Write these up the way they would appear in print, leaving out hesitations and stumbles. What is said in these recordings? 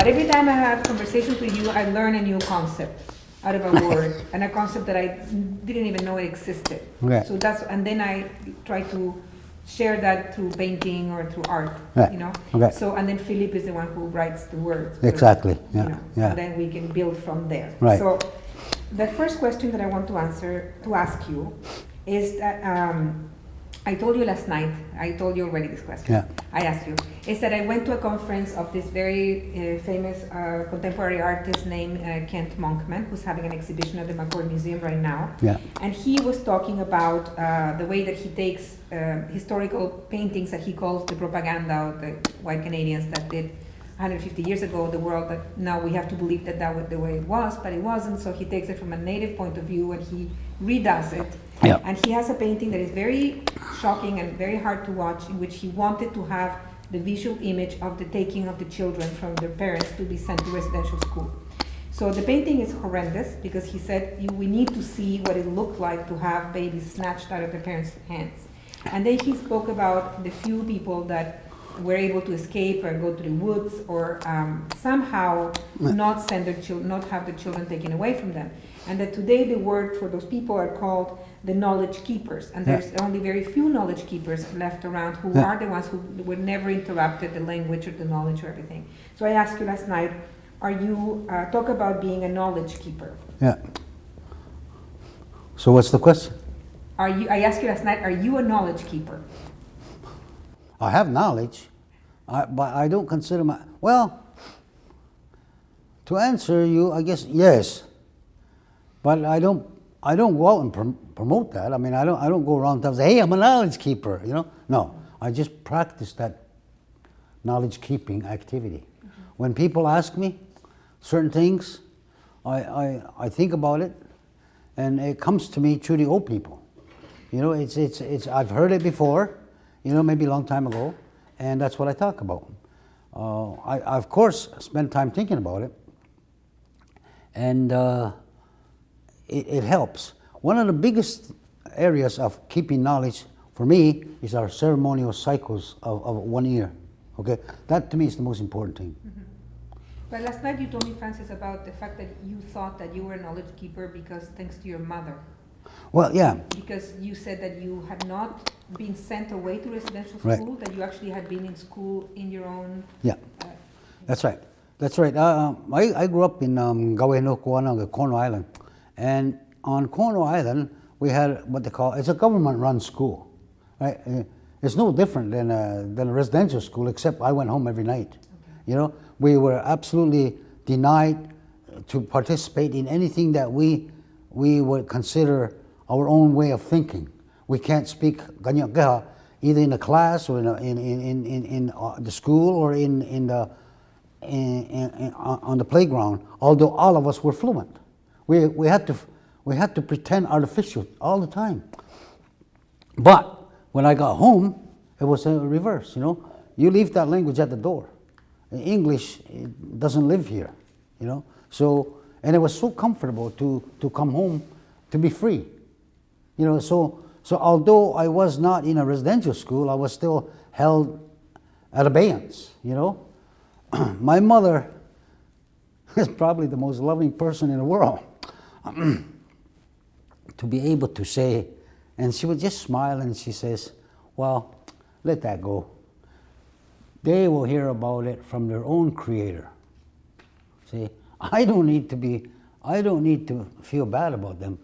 every time I have conversations with you, I learn a new concept out of a word, and a concept that I didn't even know it existed. Okay. So and then I try to share that through painting or through art, Right. you know. Okay. So, and then Philip is the one who writes the words. Exactly. Yeah. You know, Yeah. and then we can build from there. Right. So, the first question that I want to ask you, is that I told you last night. I told you already this question. Yeah. I asked you. Is that I went to a conference of this very famous contemporary artist named Kent Monkman, who's having an exhibition at the McCord Museum right now. Yeah. And he was talking about the way that he takes historical paintings that he calls the propaganda of the white Canadians that did 150 years ago, the world that now we have to believe that that was the way it was, but it wasn't. So he takes it from a native point of view and he redoes it. Yeah. And he has a painting that is very shocking and very hard to watch, in which he wanted to have the visual image of the taking of the children from their parents to be sent to residential school. So the painting is horrendous because he said we need to see what it looked like to have babies snatched out of their parents' hands. And then he spoke about the few people that were able to escape or go to the woods or somehow not send their children, not have the children taken away from them. And that today the word for those people are called the knowledge keepers. And there's only very few knowledge keepers left around who are the ones who would never interrupted the language or the knowledge or everything. So I asked you last night, are you, talk about being a knowledge keeper. Yeah. So what's the question? I asked you last night, are you a knowledge keeper? I have knowledge, but I don't consider well, to answer you, I guess, yes. But I don't go out and promote that. I mean, I don't go around and say, hey, I'm a knowledge keeper, you know? No, I just practice that knowledge keeping activity. Mm-hmm. When people ask me certain things, I think about it, and it comes to me through the old people. You know, it's I've heard it before, you know, maybe a long time ago, and that's what I talk about. I of course spend time thinking about it, and it helps. One of the biggest areas of keeping knowledge for me is our ceremonial cycles of 1 year. Okay, that to me is the most important thing. Mm-hmm. But last night you told me, Francis, about the fact that you thought that you were a knowledge keeper because thanks to your mother. Well, yeah. Because you said that you had not been sent away to residential school, Right. that you actually had been in school in your own... Yeah, that's right. That's right. I grew up in Atiahrontkhonhsera, Cornwall Island. And on Cornwall Island, we had what they call, it's a government-run school. Right? It's no different than a residential school, except I went home every night. Okay. You know, we were absolutely denied to participate in anything that we would consider our own way of thinking. We can't speak Ganyakeha either in the class or in the school or on the playground. Although all of us were fluent, we had to pretend artificial all the time. But when I got home, it was a reverse. You know, you leave that language at the door. English doesn't live here. You know, so. And it was so comfortable to come home to be free. You know, so although I was not in a residential school, I was still held at abeyance, you know. My mother is probably the most loving person in the world. To be able to say, and she would just smile and she says, well, let that go. They will hear about it from their own creator. See? I don't need to feel bad about them.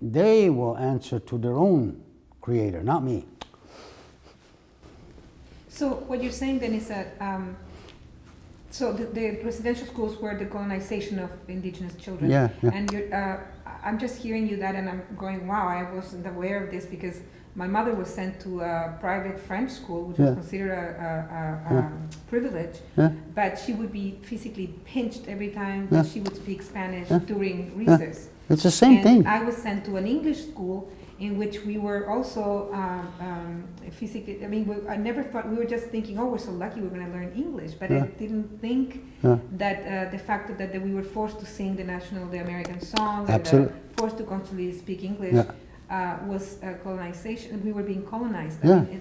They will answer to their own creator, not me. So what you're saying then is that, so the residential schools were the colonization of indigenous children. Yeah, yeah. And I'm just hearing you that and I'm going, wow, I wasn't aware of this because my mother was sent to a private French school, which was considered a privilege, but she would be physically pinched every time that she would speak Spanish during recess. It's the same thing. I was sent to an English school in which we were also physically, I mean, I never thought, we were just thinking, oh, we're so lucky we're going to learn English, but I didn't think that the fact that we were forced to sing the American song, forced to constantly speak English, was colonization. We were being colonized. I mean,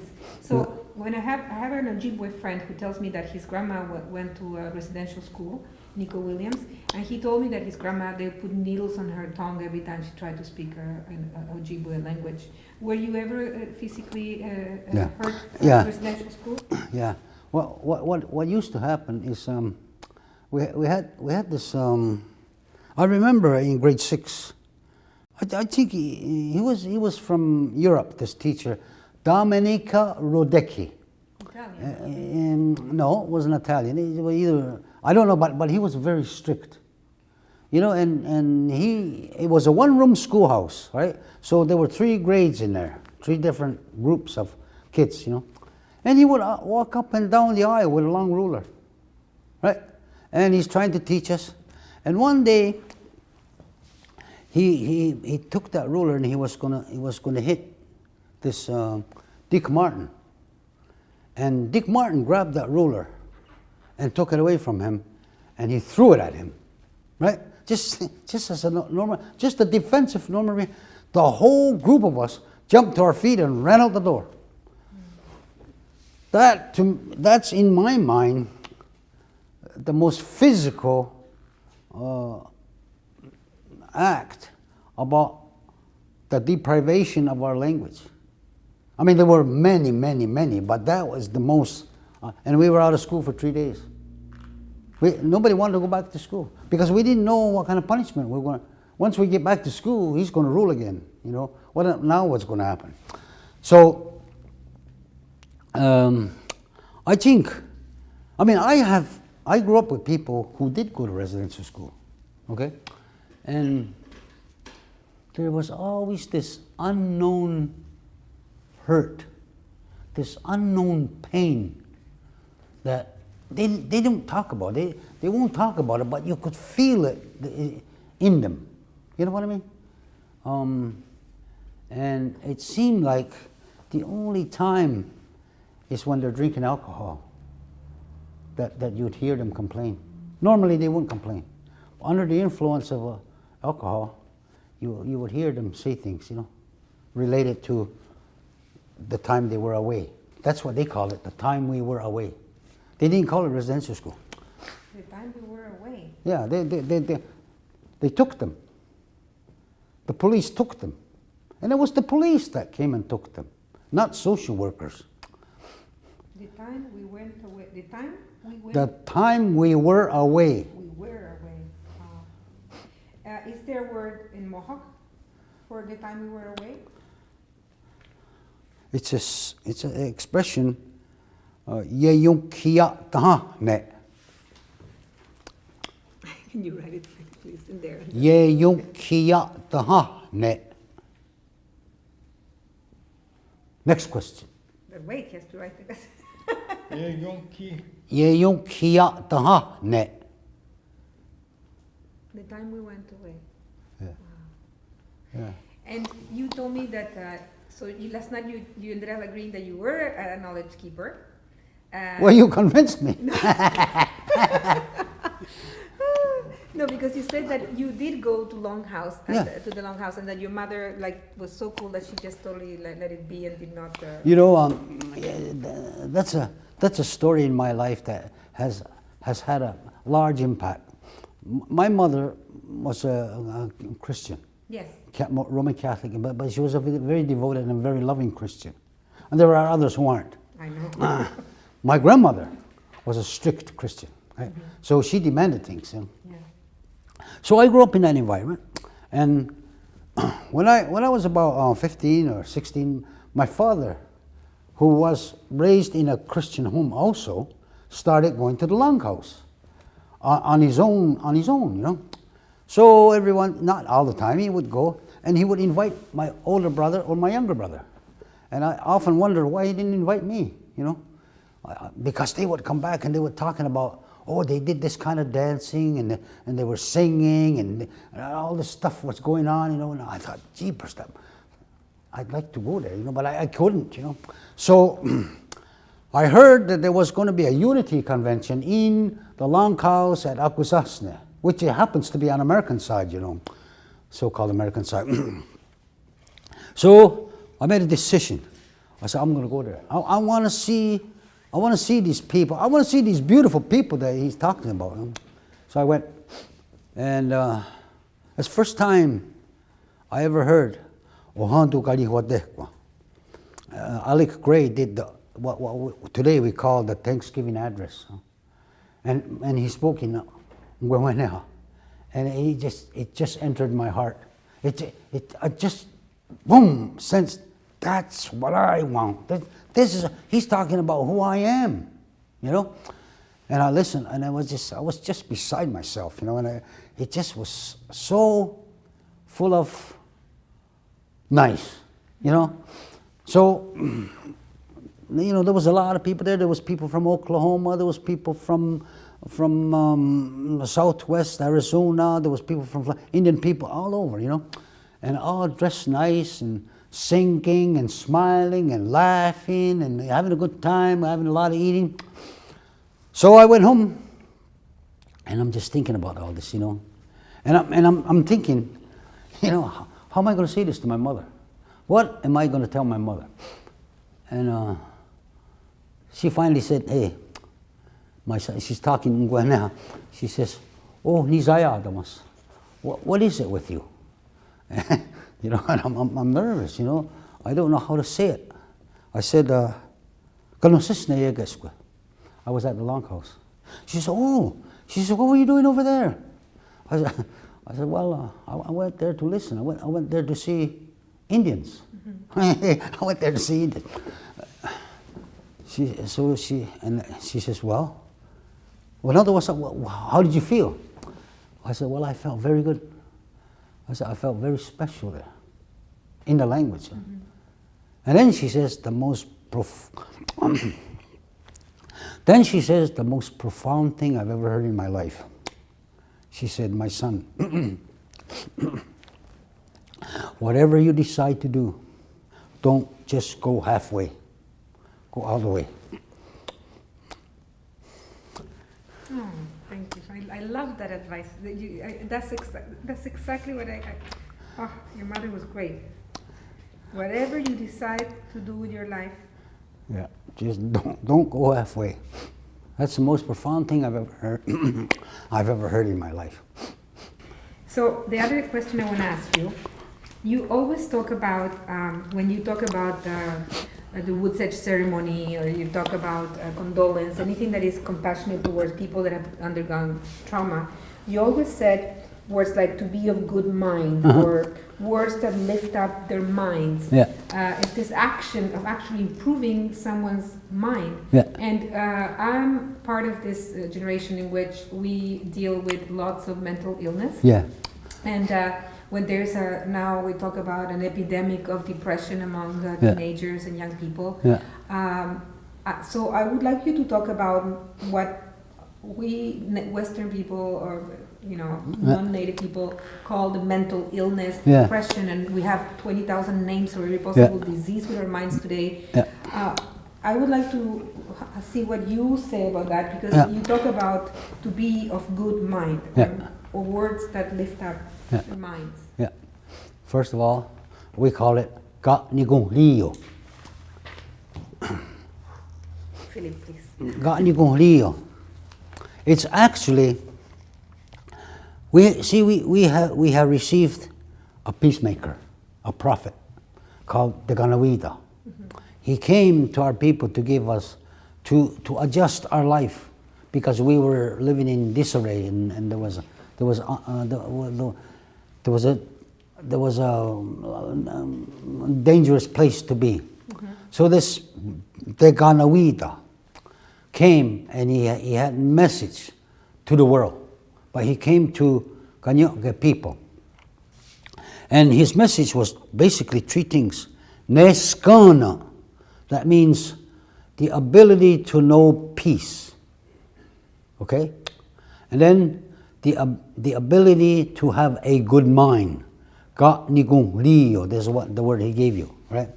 when I have an Ojibwe friend who tells me that his grandma went to a residential school, Nico Williams, and he told me that his grandma, they put needles on her tongue every time she tried to speak an Ojibwe language. Were you ever physically hurt at residential school? Yeah. Well, what used to happen is we had this. I remember in grade 6. I think he was from Europe. This teacher, Domenica Rodecchi. Italian. No, it wasn't Italian. He was either, I don't know, but he was very strict. You know, and it was a one-room schoolhouse, right? So there were 3 grades in there, 3 different groups of kids, you know. And he would walk up and down the aisle with a long ruler, right? And he's trying to teach us. And one day, he took that ruler and he was gonna hit this Dick Martin. And Dick Martin grabbed that ruler and took it away from him, and he threw it at him, right? Just as a normal, just a defensive normal. The whole group of us jumped to our feet and ran out the door. That's in my mind the most physical act about the deprivation of our language. I mean, there were many, many, many, but that was the most. And we were out of school for 3 days. Nobody wanted to go back to school because we didn't know what kind of punishment we were going to. Once we get back to school, he's going to rule again. You know, what's going to happen? So, I think, I mean, I grew up with people who did go to residential school, okay? And there was always this unknown hurt, this unknown pain that they don't talk about. They won't talk about it, but you could feel it in them. You know what I mean? And it seemed like the only time is when they're drinking alcohol that you'd hear them complain. Normally they wouldn't complain. Under the influence of alcohol, you would hear them say things, you know, related to the time they were away. That's what they call it, the time we were away. They didn't call it residential school. The time we were away. Yeah, they took them. The police took them. And it was the police that came and took them, not social workers. The time we went away. The time we went. The time we were away. We were away. Is there a word in Mohawk for the time we were away? It's an expression. Ye yung kia taha ne. Can you write it, please, in there? Ye yung kia taha ne. Next question. But wait, he has to write it. Ye yung kia taha ne. The time we went away. Yeah. Wow. Yeah. And you told me that, last night you ended up agreeing that you were a knowledge keeper. Well, you convinced me. No, because you said that you did go to Longhouse, Yeah. to the Longhouse, and that your mother was so cool that she just totally let it be and did not. You know, that's a story in my life that has had a large impact. My mother was a Christian. Yes. Roman Catholic, but she was a very devoted and very loving Christian. And there are others who aren't. I know. My grandmother was a strict Christian, right? Mm-hmm. So she demanded things. You know? Yeah. So I grew up in that environment, and when I was about 15 or 16, my father, who was raised in a Christian home also, started going to the Longhouse on his own, you know. So everyone, not all the time, he would go and he would invite my older brother or my younger brother. And I often wondered why he didn't invite me, you know. Because they would come back and they were talking about, oh, they did this kind of dancing and they were singing and all this stuff was going on, you know. And I thought, jeepers, I'd like to go there, you know, but I couldn't, you know. So I heard that there was going to be a unity convention in the Longhouse at Akwesasne, which happens to be on American side, you know, so-called American side. So I made a decision. I said, I'm going to go there. I want to see these people. I want to see these beautiful people that he's talking about. So I went, and it's the first time I ever heard Alec Gray did what today we call the Thanksgiving address. And he spoke in Ngwewenea, and it just entered my heart. I just, boom, sensed that's what I want. He's talking about who I am, you know. And I listened, and I was just beside myself, you know. And it just was so full of nice, you know. So, you know, there was a lot of people there. There was people from Oklahoma. There was people from Southwest Arizona. There was people from Indian people all over, you know, and all dressed nice and singing and smiling and laughing and having a good time, having a lot of eating. So I went home, and I'm just thinking about all this, you know, and I'm thinking, you know, how am I going to say this to my mother? What am I going to tell my mother? And she finally said, hey, my son, she's talking in Ngwewenea. She says, oh, Nizaya Damas, what is it with you? You know, and I'm nervous, you know. I don't know how to say it. I said, I was at the Longhouse. She said, oh. She said, what were you doing over there? I said, well, I went there to listen. I went there to see Indians. Mm-hmm. I went there to see Indians. She says, well, in other words, how did you feel? I said, well, I felt very good. I said, I felt very special there, in the language. Mm-hmm. And then she says, the most profound thing I've ever heard in my life. She said, my son, whatever you decide to do, don't just go halfway. Go all the way. Oh, thank you. I love that advice. That's exactly what oh, your mother was great. Whatever you decide to do with your life. Yeah, just don't go halfway. That's the most profound thing I've ever heard in my life. So the other question I want to ask you, you always talk about when you talk about the Woods Edge ceremony, or you talk about condolence, anything that is compassionate towards people that have undergone trauma, you always said words like to be of good mind, or words that lift up their minds. Yeah. It's this action of actually improving someone's mind. Yeah. And I'm part of this generation in which we deal with lots of mental illness. Yeah. And when there's now we talk about an epidemic of depression among teenagers and young people. Yeah. So I would like you to talk about what we Western people, or non-native people, call the mental illness, depression, and we have 20,000 names for every possible disease with our minds today. Yeah. I would like to see what you say about that, because you talk about to be of good mind, or words that lift up their minds. Yeah. First of all, we call it Ga Nigong Rio. Philip, please. Ga Nigong Rio. It's actually, we have received a peacemaker, a prophet called the Ganawida. Mm-hmm. He came to our people to give us, to adjust our life, because we were living in disarray, and there was a dangerous place to be. Mm-hmm. So the Ganawida came, and he had a message to the world, but he came to Kanyoke people. And his message was basically three things. Neskana, that means the ability to know peace. Okay? And then the ability to have a good mind. Ga Nigong Rio, that's what the word he gave you, right?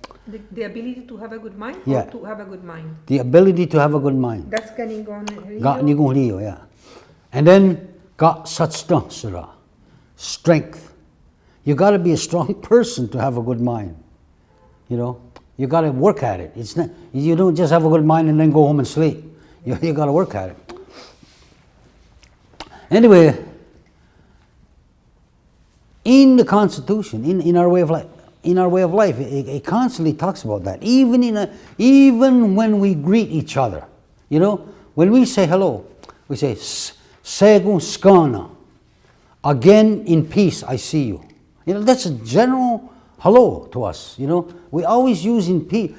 The ability to have a good mind, or to have a good mind? The ability to have a good mind. That's Ga Nigong Rio? Ga Nigong Rio, yeah. And then Ga Atiahrontkhonhsera, strength. You got to be a strong person to have a good mind. You know, You got to work at it. It's not, you don't just have a good mind and then go home and sleep. You got to work at it. Anyway, in the Constitution, in our way of life, it constantly talks about that. Even when we greet each other, you know, when we say hello, we say "Segu skana." Again, in peace, I see you. You know, that's a general hello to us. You know, we always use in peace.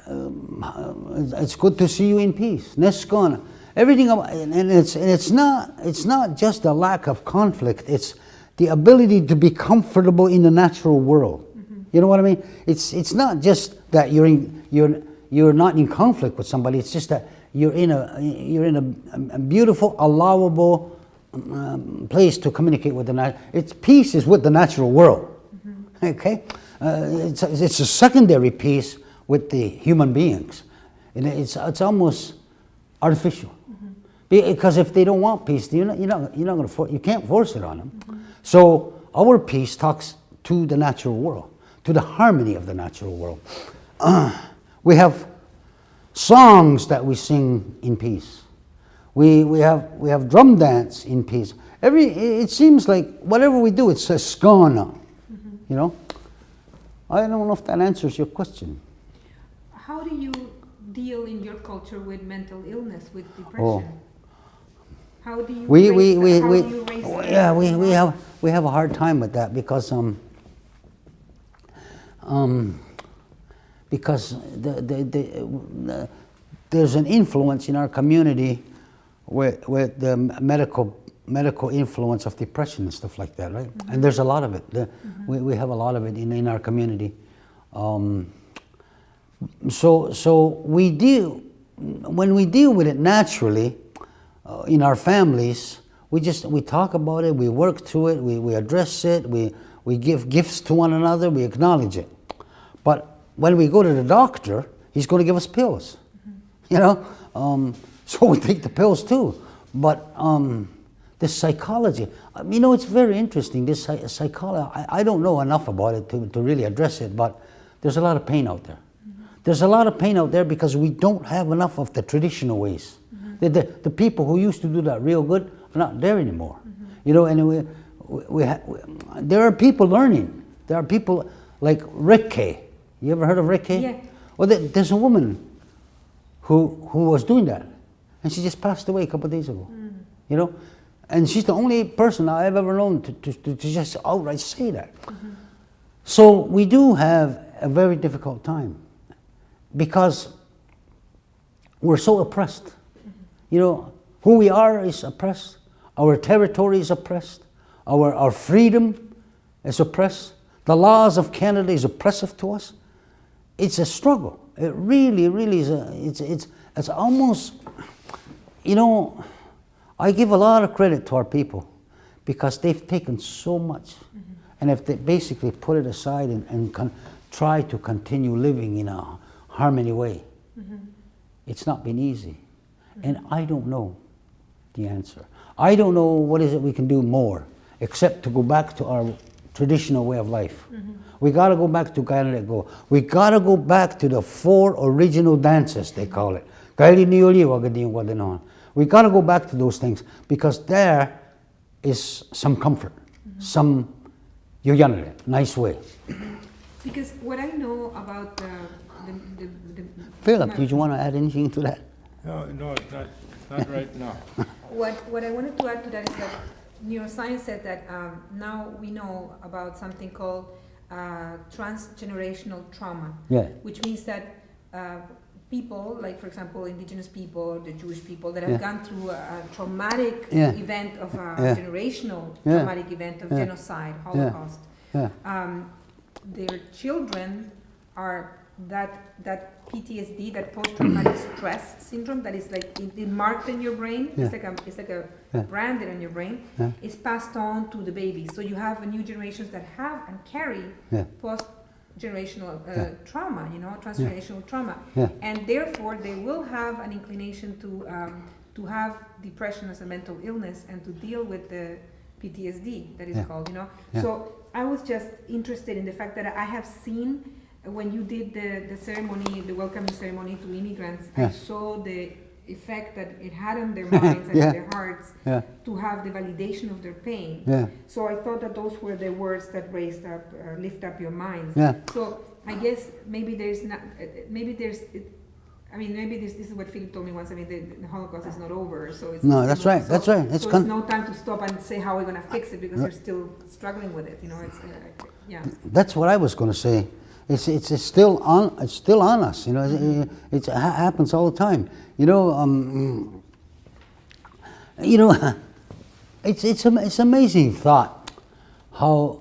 It's good to see you in peace. Neskana. Everything, and it's not just a lack of conflict. It's the ability to be comfortable in the natural world. Mm-hmm. You know what I mean? It's not just that you're not in conflict with somebody. It's just that you're in a beautiful, allowable place to communicate with the natural. It's peace is with the natural world. Mm-hmm. Okay, it's a secondary peace with the human beings, and it's almost artificial. Mm-hmm. Because if they don't want peace, you're not going to you can't force it on them. Mm-hmm. So our peace talks to the natural world, to the harmony of the natural world. We have songs that we sing in peace. We have drum dance in peace. It seems like whatever we do, it's a skana. Mm-hmm. You know, I don't know if that answers your question. How do you deal in your culture with mental illness, with depression? Oh. How do you raise that? Yeah, we have a hard time with that because there's an influence in our community with the medical influence of depression and stuff like that, right? Mm-hmm. And there's a lot of it. Mm-hmm. We have a lot of it in our community. So we deal, when we deal with it naturally in our families, we talk about it, we work through it, we address it, we give gifts to one another, we acknowledge it. But when we go to the doctor, he's going to give us pills, mm-hmm. you know. So we take the pills too. But this psychology, you know, it's very interesting. This psychology, I don't know enough about it to really address it, but there's a lot of pain out there. Mm-hmm. There's a lot of pain out there because we don't have enough of the traditional ways. Mm-hmm. The people who used to do that real good are not there anymore. Mm-hmm. You know, and there are people learning. There are people like Reiki. You ever heard of Reiki? Yeah. Well, there's a woman who was doing that, and she just passed away a couple of days ago. Mm. You know, and she's the only person I've ever known to just outright say that. Mm-hmm. So we do have a very difficult time because we're so oppressed. Mm-hmm. You know, who we are is oppressed. Our territory is oppressed. Our freedom is oppressed. The laws of Canada is oppressive to us. It's a struggle. It really, really is. It's almost, you know, I give a lot of credit to our people because they've taken so much. Mm-hmm. And if they basically put it aside and try to continue living in a harmony way, mm-hmm. it's not been easy. Mm-hmm. And I don't know the answer. I don't know what is it we can do more except to go back to our traditional way of life. Mm-hmm. We got to go back to Kailego. We got to go back to the 4 original dances, they call it. We got to go back to those things because there is some comfort, mm-hmm. some nice way. Because what I know about the Philip, did you want to add anything to that? No, not right now. What I wanted to add to that is that neuroscience said that now we know about something called transgenerational trauma, yeah. which means that people, like for example indigenous people, the Jewish people that have yeah. gone through a traumatic yeah. event of a yeah. generational yeah. traumatic event of yeah. genocide, Holocaust, yeah. their children are that PTSD, that post-traumatic stress syndrome that is like it marked in your brain. Yeah. It's like a yeah. branded on your brain. Yeah. It's passed on to the babies. So you have new generations that have and carry yeah. post-generational yeah. trauma, you know, transgenerational yeah. trauma, yeah. and therefore they will have an inclination to have depression as a mental illness and to deal with the PTSD that is yeah. called, you know. Yeah. So I was just interested in the fact that I have seen when you did the ceremony, the welcoming ceremony to immigrants, I Yeah. saw the effect that it had on their minds and Yeah. their hearts Yeah. to have the validation of their pain. Yeah. So I thought that those were the words that raised up, lift up your minds. Yeah. So I guess maybe there's not, maybe there's, maybe this is what Philip told me once. I mean, the Holocaust is not over, so it's No, still that's not- right, so- that's right. It's So con- it's no time to stop and say how we're going to fix it because you're still struggling with it. You know, it's yeah. That's what I was going to say. It's still on. It's still on us. You know, it happens all the time. You know, it's amazing thought how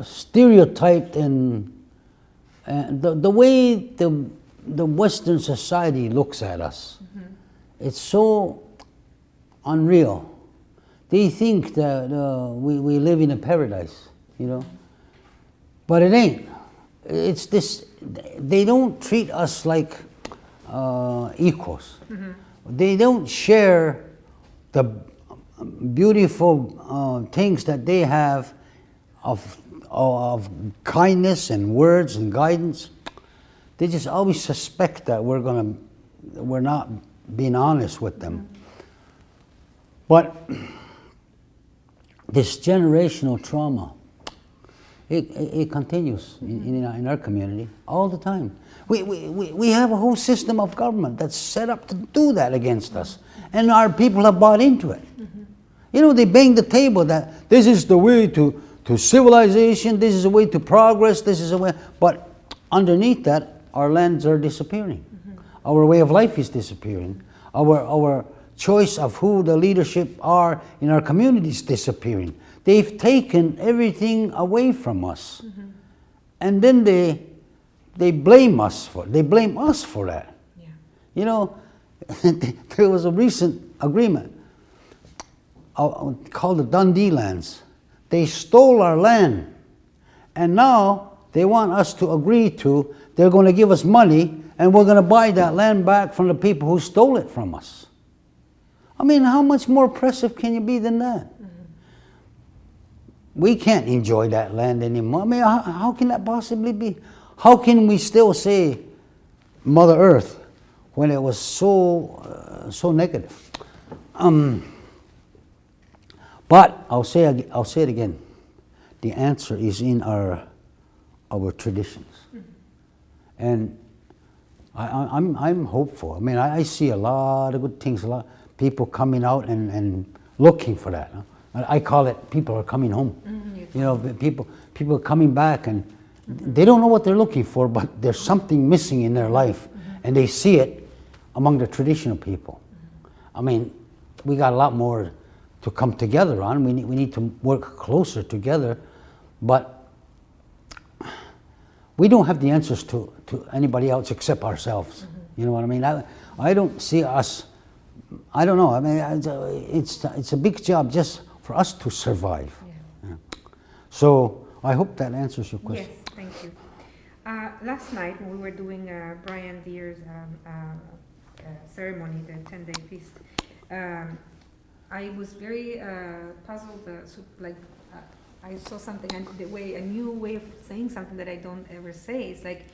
stereotyped and the way the Western society looks at us. It's so unreal. They think that we live in a paradise. You know. But it ain't. It's this. They don't treat us like equals. They don't share the beautiful things that they have of kindness and words and guidance. They just always suspect that we're not being honest with them. But this generational trauma, it continues in our community all the time. We have a whole system of government that's set up to do that against us, and our people have bought into it. You know, they bang the table that this is the way to civilization, this is the way to progress, this is the way, but underneath that, our lands are disappearing. Our way of life is disappearing. Our choice of who the leadership are in our community is disappearing. They've taken everything away from us, and then they blame us for that. Yeah. You know, there was a recent agreement called the Dundee lands. They stole our land, and now they want us to agree to. They're going to give us money, and we're going to buy that land back from the people who stole it from us. I mean, how much more oppressive can you be than that? We can't enjoy that land anymore. I mean, how can that possibly be? How can we still say Mother Earth when it was so negative? But I'll say it again. The answer is in our traditions, and I'm hopeful. I mean, I see a lot of good things. A lot of people coming out and looking for that. I call it people are coming home. You know, people are coming back, and they don't know what they're looking for, but there's something missing in their life, and they see it among the traditional people. I mean, we got a lot more to come together on. We need to work closer together, but we don't have the answers to anybody else except ourselves. You know what I mean? I don't see us. I don't know. I mean, it's a big job just for us to survive. Yeah. Yeah. So I hope that answers your question. Yes, thank you. Last night when we were doing Brian Deere's ceremony, the 10-day feast, I was very puzzled. I saw something, and a new way of saying something that I don't ever say. It's like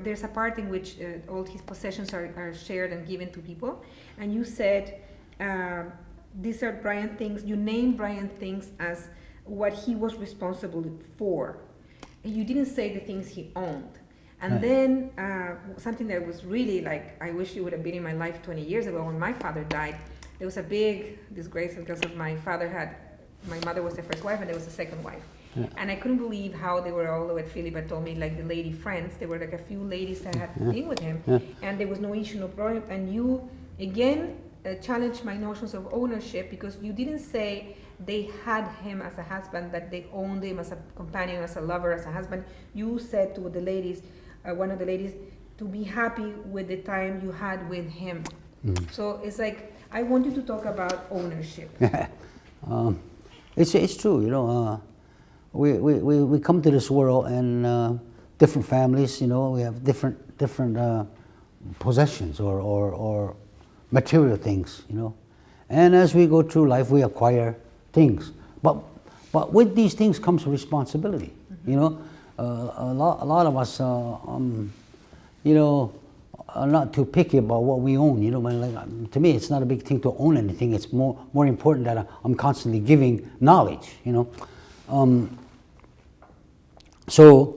there's a part in which all his possessions are shared and given to people, and you said these are Brian things. You named Brian things as what he was responsible for. You didn't say the things he owned. And Right. then something that was really like, I wish you would have been in my life 20 years ago when my father died. There was a big disgrace because of my mother was the first wife and there was a second wife. Yeah. And I couldn't believe how they were all what Philip had told me, like the lady friends. There were like a few ladies that had been with him, Yeah. and there was no issue, no problem. And you, again, challenged my notions of ownership because you didn't say they had him as a husband, that they owned him as a companion, as a lover, as a husband. You said to the ladies, one of the ladies, to be happy with the time you had with him. So it's like, I want you to talk about ownership. It's true, you know. We come to this world and different families, you know, we have different possessions or material things, you know. And as we go through life, we acquire things. But with these things comes responsibility, you know. a lot of us, you know, are not too picky about what we own. You know, like, to me, it's not a big thing to own anything. It's more important that I'm constantly giving knowledge. You know, so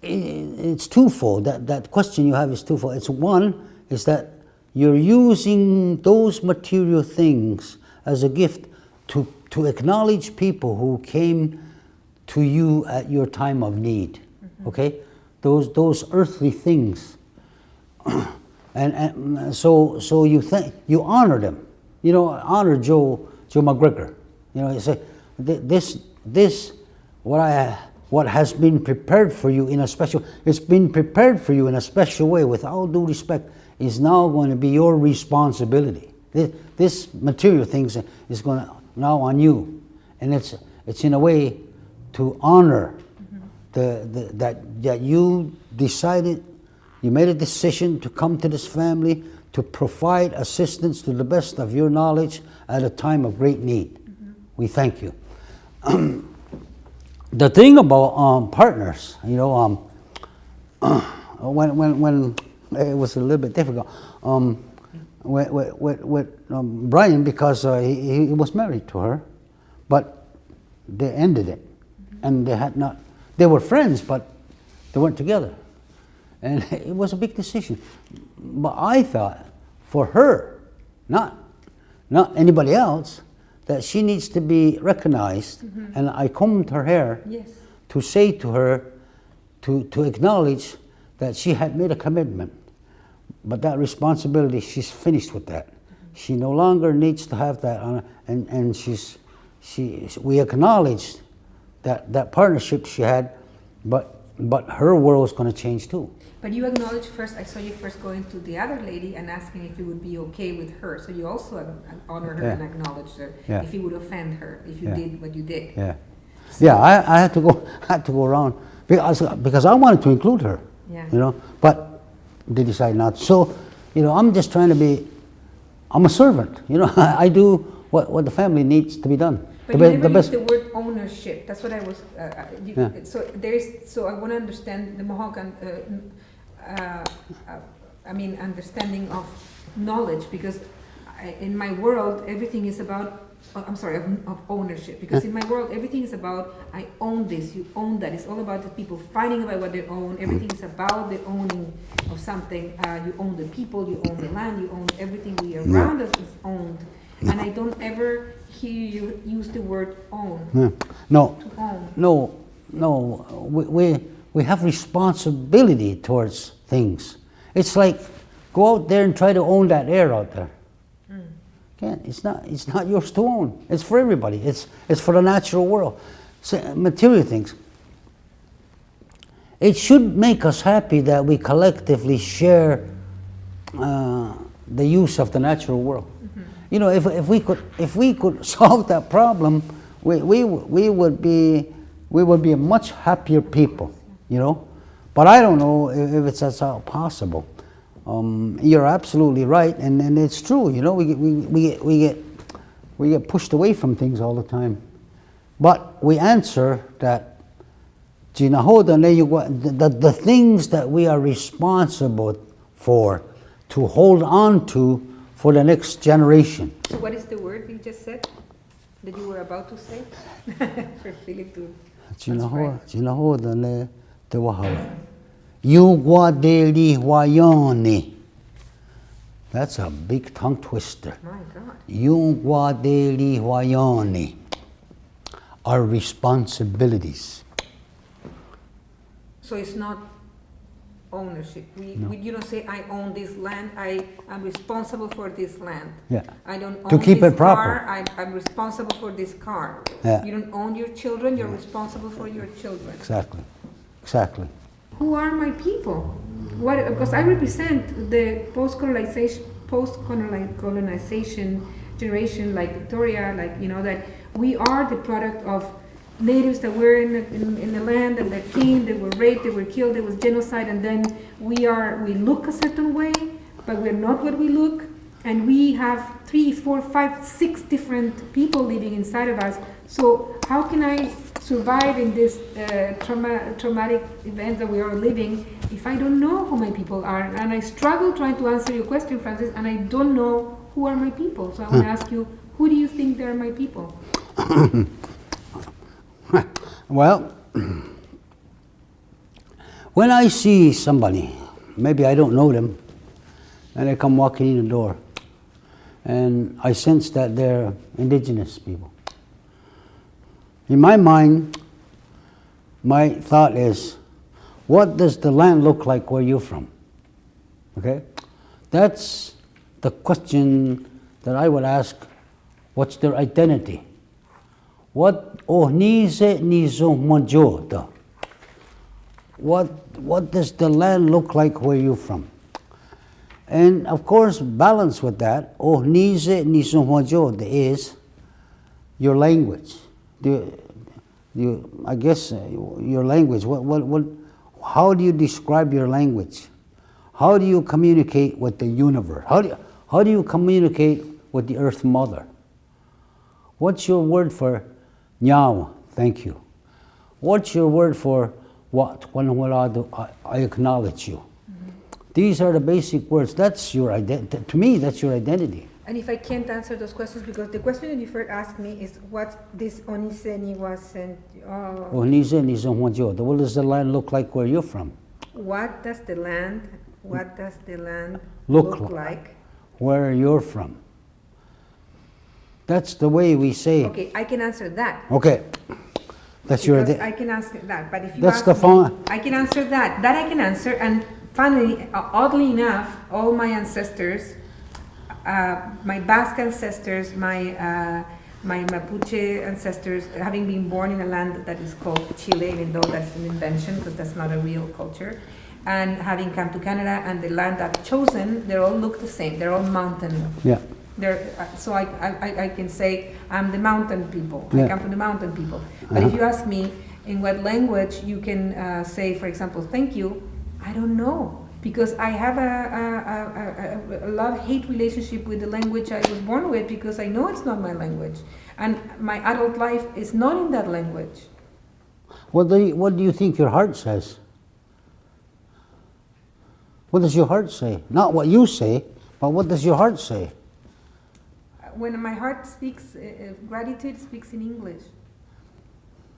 it's twofold. That question you have is twofold. It's one is that you're using those material things as a gift to acknowledge people who came to you at your time of need. Mm-hmm. Okay, those earthly things, and so you honor them. You know, honor Joe McGregor. You know, you say this what has been prepared for you in a special. It's been prepared for you in a special way. With all due respect, is now going to be your responsibility. This material things is going to now on you, and it's in a way to honor that you decided, you made a decision to come to this family to provide assistance to the best of your knowledge at a time of great need. Mm-hmm. We thank you. The thing about partners, you know, when it was a little bit difficult with Brian, because he was married to her, but they ended it. Mm-hmm. And they were friends, but they weren't together. And it was a big decision. But I thought, for her, not anybody else, that she needs to be recognized. Mm-hmm. And I combed her hair. Yes. To say to her, to acknowledge that she had made a commitment. But that responsibility, she's finished with that. Mm-hmm. She no longer needs to have that on, and we acknowledged that partnership she had, but her world is going to change too. But you acknowledged first, I saw you first going to the other lady and asking if it would be okay with her. So you also honored her, yeah, and acknowledged her, yeah, if it would offend her, if you, yeah, did what you did. Yeah, so, yeah. I had to go around because I wanted to include her. Yeah. You know, but they decided not. So, you know, I'm just trying to be. I'm a servant. You know, I do what the family needs to be done. But you never used the word ownership. That's what I was. Yeah. So I want to understand the Mohawk understanding of knowledge, because in my world everything is about. Of ownership, because in my world everything is about I own this, you own that. It's all about the people fighting about what they own. Everything is about the owning of something. You own the people, you own the land, you own everything we around us is owned. And I don't ever hear you use the word own. No. To own. No. We have responsibility towards things. It's like go out there and try to own that air out there. It's not yours to own. It's for everybody. It's for the natural world. So, material things. It should make us happy that we collectively share the use of the natural world. Mm-hmm. You know, if we could solve that problem, we would be a much happier people. You know, but I don't know if that's possible. You're absolutely right, and it's true. You know, we get pushed away from things all the time, but we answer that. The things that we are responsible for, to hold on to for the next generation. So, what is the word you just said that you were about to say for Philip to? That's a big tongue twister. My God. Our responsibilities. So it's not ownership. You don't say I own this land. I am responsible for this land. Yeah. I don't own to keep this it proper. car. I'm responsible for this car. Yeah. You don't own your children. You're responsible for your children. Exactly. Who are my people? Because I represent the post-colonization generation, like Victoria, like, you know, that we are the product of natives that were in the land, and that came, they were raped, they were killed, there was genocide, and then we look a certain way, but we're not what we look, and we have 3, 4, 5, 6 different people living inside of us. So how can I survive in this traumatic events that we are living if I don't know who my people are? And I struggle trying to answer your question, Francis, and I don't know who are my people. So I want to ask you, who do you think they are my people? Well, when I see somebody, maybe I don't know them, and they come walking in the door, and I sense that they're indigenous people. In my mind, my thought is, what does the land look like where you're from? Okay? That's the question that I would ask, what's their identity? What does the land look like where you're from? And of course, balance with that, is your language. I guess your language. How do you describe your language? How do you communicate with the universe? How do you communicate with the Earth Mother? What's your word for Nyawa? Thank you. What's your word for what? I acknowledge you. These are the basic words. That's your identity. To me, that's your identity. And if I can't answer those questions, because the question that you first asked me is what this Oniseni was and what does the land look like where you're from? What does the land look like? Where you're from. That's the way we say. Okay, I can answer that. Okay. That's your I can answer that, but if you that's ask the me, I can answer that. That I can answer, and finally, oddly enough, all my ancestors, my Basque ancestors, my Mapuche ancestors, having been born in a land that is called Chile, even though that's an invention because that's not a real culture, and having come to Canada and the land I've chosen, they all look the same. They're all mountain. Yeah. So I can say I'm the mountain people. Yeah. I come from the mountain people. But if you ask me in what language you can say, for example, thank you, I don't know, because I have a love-hate relationship with the language I was born with, because I know it's not my language, and my adult life is not in that language. What do you think your heart says? What does your heart say? Not what you say, but what does your heart say? When my heart speaks, gratitude speaks in English.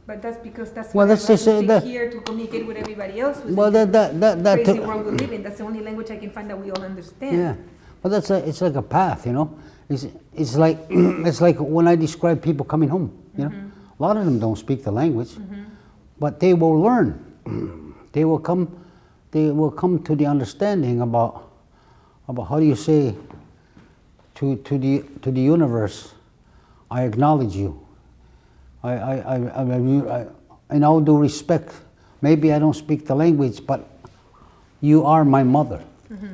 But that's because that's Well, what I that's like to just, speak here to communicate with everybody else. With Well, the crazy world we live in. That's the only language I can find that we all understand. Yeah, but it's like a path, you know. It's like it's like when I describe people coming home. You know, a lot of them don't speak the language, but they will learn. They will come to the understanding about how do you say to the universe, I acknowledge you. In all due respect, maybe I don't speak the language, but you are my mother.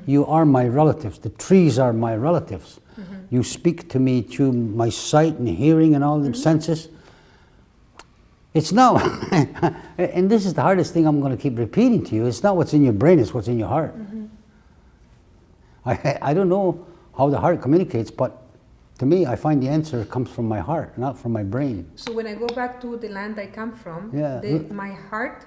You are my relatives. The trees are my relatives. You speak to me through my sight and hearing and all the senses. It's not, and this is the hardest thing I'm going to keep repeating to you, it's not what's in your brain, it's what's in your heart. I don't know how the heart communicates, but to me, I find the answer comes from my heart, not from my brain. So when I go back to the land I come from, my heart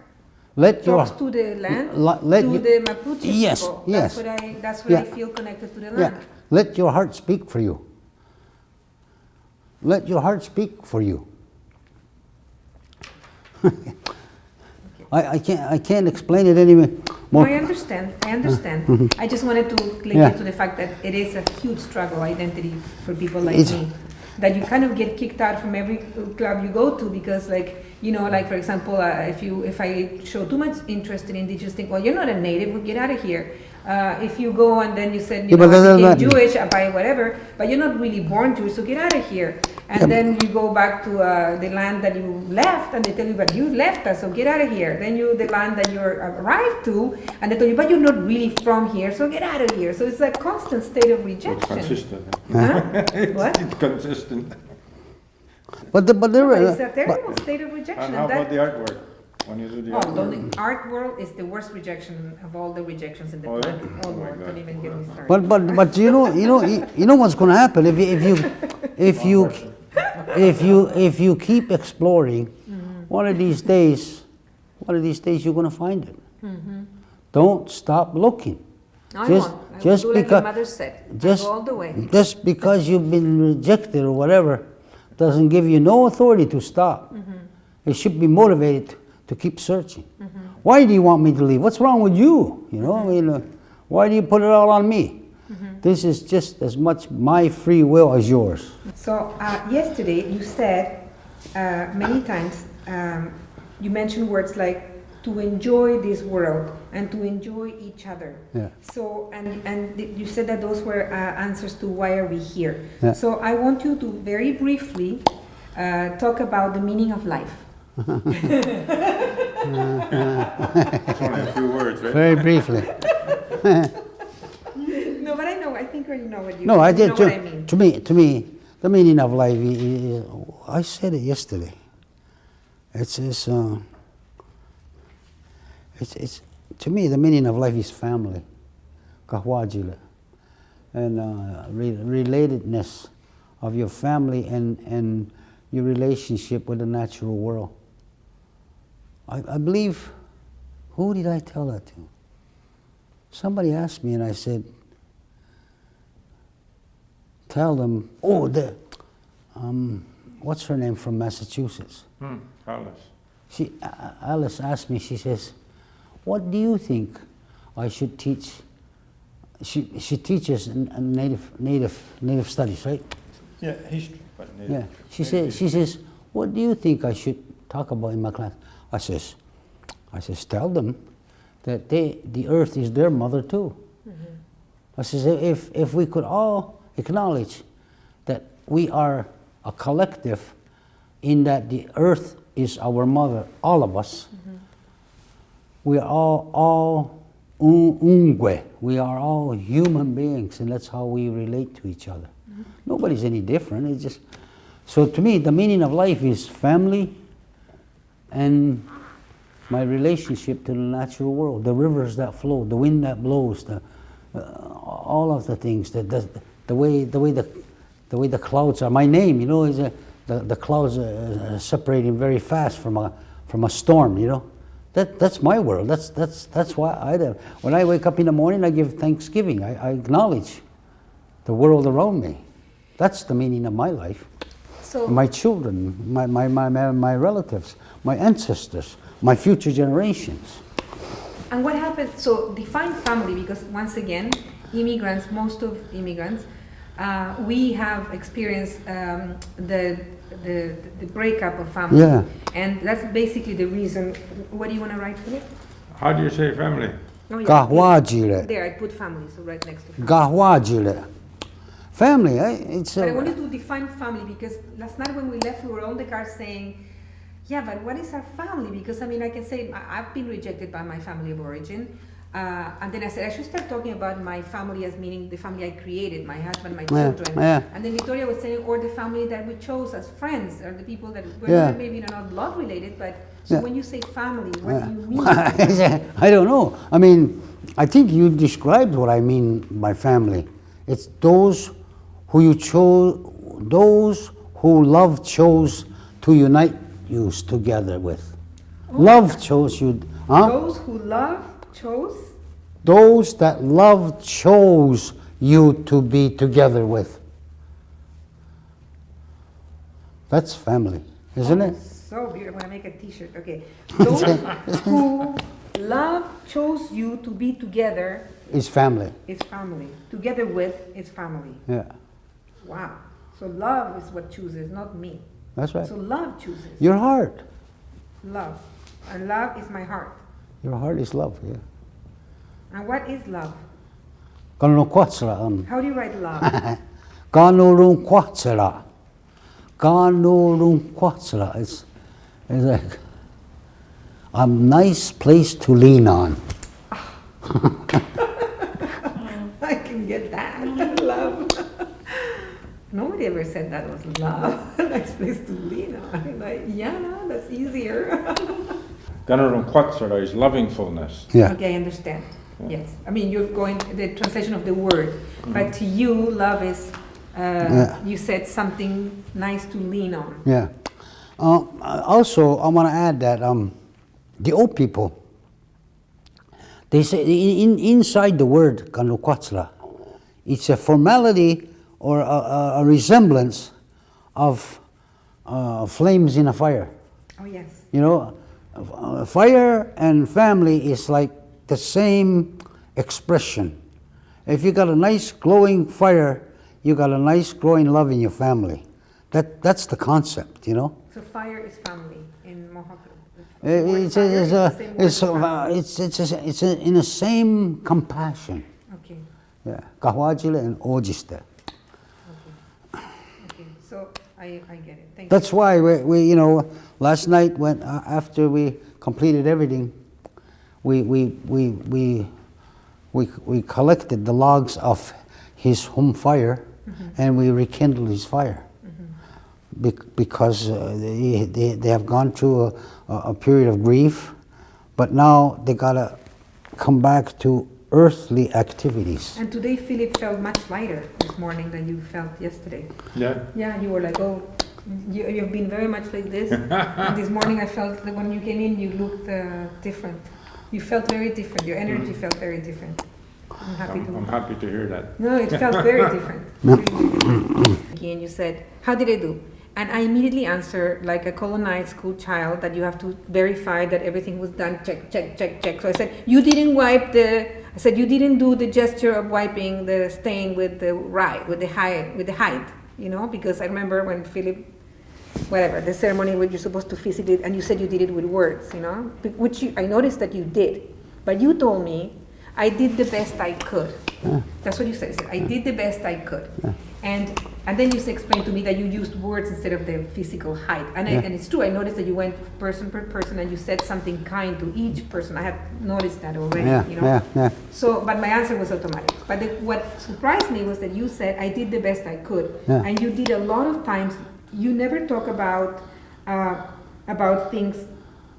talks to the land, to the Mapuche people. Yes. That's what I feel connected to the land. Yeah. Let your heart speak for you. Let your heart speak for you. I can't explain it anyway. No, I understand. I just wanted to link it to the fact that it is a huge struggle identity for people like me. That you kind of get kicked out from every club you go to because, like, you know, like for example, if I show too much interest in indigenous things, well, you're not a native, well, get out of here. If you go and then you said, you know, I became Jewish by whatever, but you're not really born Jewish, so get out of here. And then you go back to the land that you left, and they tell you, but you left us, so get out of here. Then the land that you arrived to, and they tell you, but you're not really from here, so get out of here. So it's a constant state of rejection. It's consistent. Huh? What? It's consistent. But it's a terrible state of rejection. And how about the artwork? When you do the artwork? The art world is the worst rejection of all the rejections in the planet. Oh my Don't God. even get me started. But you know what's going to happen if you keep exploring. one of these days you're going to find it. Don't stop looking. I Just- won't. I will just do like because- your mother said. just- I'll go all the way. Just because you've been rejected or whatever doesn't give you no authority to stop. You should be motivated to keep searching. Why do you want me to leave? What's wrong with you? You know, I mean, why do you put it all on me? This is just as much my free will as yours. So yesterday you said many times, you mentioned words like to enjoy this world and to enjoy each other. Yeah. So, and you said that those were answers to why are we here. Yeah. So I want you to very briefly talk about the meaning of life. It's only a few words, right? Very briefly. No, but I know, I think I know what you No, I you did. know what I mean. To me, the meaning of life is, I said it yesterday. It's to me, the meaning of life is family, kahwajila, and relatedness of your family and your relationship with the natural world. I believe, who did I tell that to? Somebody asked me, and I said, tell them, what's her name from Massachusetts? Alice. Alice asked me, she says, what do you think I should teach? She teaches native studies, right? Yeah, history, but Yeah. She says, what do you think I should talk about in my class? I says, tell them that the earth is their mother too. I says, if we could all acknowledge that we are a collective in that the earth is our mother, all of us. We are all ungwe. We are all human beings, and that's how we relate to each other. Nobody's any different. It's just so to me, the meaning of life is family and my relationship to the natural world, the rivers that flow, the wind that blows, all of the things, the way the clouds are. My name, you know, is the clouds are separating very fast from a storm. You know, that's my world. That's why when I wake up in the morning, I give thanksgiving. I acknowledge the world around me. That's the meaning of my life. So My children, my relatives, my ancestors, my future generations. and what happened? So define family, because once again, immigrants, most of immigrants, we have experienced the breakup of family, Yeah. and that's basically the reason. What do you want to write for it? How do you say family? Oh, yeah. Kahwajile. There, I put family, so right next to family. Kahwajile. Family, it's But I wanted to define family because last night when we left, we were on the car saying, yeah, but what is our family? Because I mean, I can say I've been rejected by my family of origin. And then I said, I should start talking about my family as meaning the family I created, my husband, my children. yeah. And then Victoria was saying, or the family that we chose as friends, or the people that were Yeah. maybe not blood related, but so Yeah. when you say family, what do you mean? I don't know. I mean, I think you described what I mean by family. It's those who you chose, those who love chose to unite you together with. Love chose you, huh? Those who love chose. Those that love chose you to be together with. That's family, isn't it? So beautiful. I want to make a T-shirt. Okay. Those who love chose you to be together It's family. is family. Together with is family. Yeah, Wow. So love is what chooses, not me. that's right. So love chooses. Your heart. Love. And love is my heart. Your heart is love, yeah. And what is love? Kanulungkwatsara. How do you write love? Kanulungkwatsara. Kanulungkwatsara. It's like a nice place to lean on. I can get that. Love. Nobody ever said that was love. Nice place to lean on. Like, yeah, no, that's easier. Tionerahtoken is lovingfulness. Yeah. Okay, I understand. Yes. I mean, you're going, the translation of the word. But to you, love is, Yeah. you said something nice to lean on. Yeah. Also, I want to add that the old people, they say inside the word Kanukwatsla, it's a formality or a resemblance of flames in a fire. Oh, yes. You know, fire and family is like the same expression. If you got a nice glowing fire, you got a nice glowing love in your family. That's the concept, you know. So fire is family in Mohawk. It's in the same compassion. Okay. Yeah, kahwajile and ojiste. Okay. So I get it. Thank That's why we you know, last night when after we completed everything, we collected the logs of his home fire, and we rekindled his fire. Because they have gone through a period of grief, but now they gotta come back to earthly activities. And today Philip felt much lighter this morning than you felt yesterday. Yeah. Yeah, you were like, oh, you've been very much like this. And this morning I felt that when you came in, you looked different. You felt very different. Your energy felt very different. I'm happy to hear that. No, it felt very different. And you said, how did I do? And I immediately answered like a colonized school child that you have to verify that everything was done, check, check, check, check. So I said, you didn't you didn't do the gesture of wiping the stain with the hide, you know, because I remember when Philip, whatever, the ceremony where you're supposed to physically, and you said you did it with words, you know, which I noticed that you did. But you told me, I did the best I could. Yeah. That's what you said. You said, I did the best I could. Yeah. And then you explained to me that you used words instead of the physical height. And it's true, I noticed that you went person per person and you said something kind to each person. I had noticed that already, you know. Yeah. So, but my answer was automatic. But what surprised me was that you said, I did the best I could. Yeah. And you did a lot of times, you never talk about things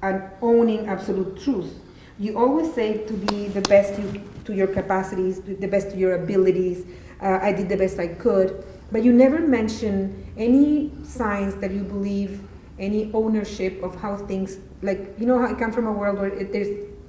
and owning absolute truth. You always say to be the best to your capacities, the best to your abilities. I did the best I could, but you never mention any signs that you believe, any ownership of how things, like, you know how I come from a world where there's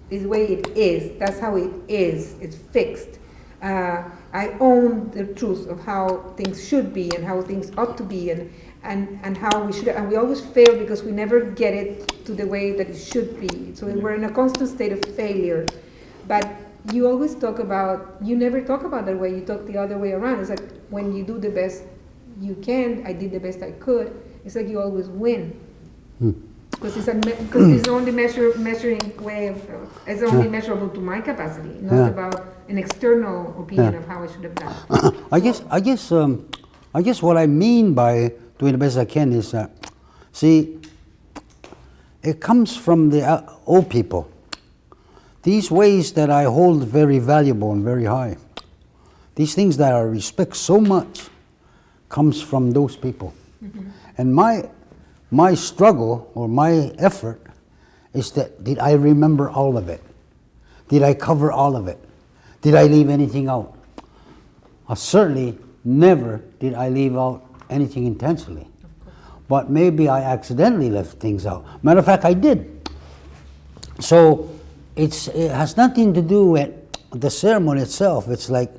the way it is, that's how it is, it's fixed. I own the truth of how things should be and how things ought to be and how we should, and we always fail because we never get it to the way that it should be. So we're in a constant state of failure. But you always talk about, you never talk about that way, you talk the other way around. It's like when you do the best you can, I did the best I could, it's like you always win. Because it's only measuring way of, it's only measurable to my capacity, not about an external opinion of how I should have done. I guess what I mean by doing the best I can is, see, it comes from the old people. These ways that I hold very valuable and very high, these things that I respect so much, comes from those people. And my struggle or my effort is that, did I remember all of it? Did I cover all of it? Did I leave anything out? Certainly never did I leave out anything intentionally. But maybe I accidentally left things out. Matter of fact, I did. So it has nothing to do with the ceremony itself. It's like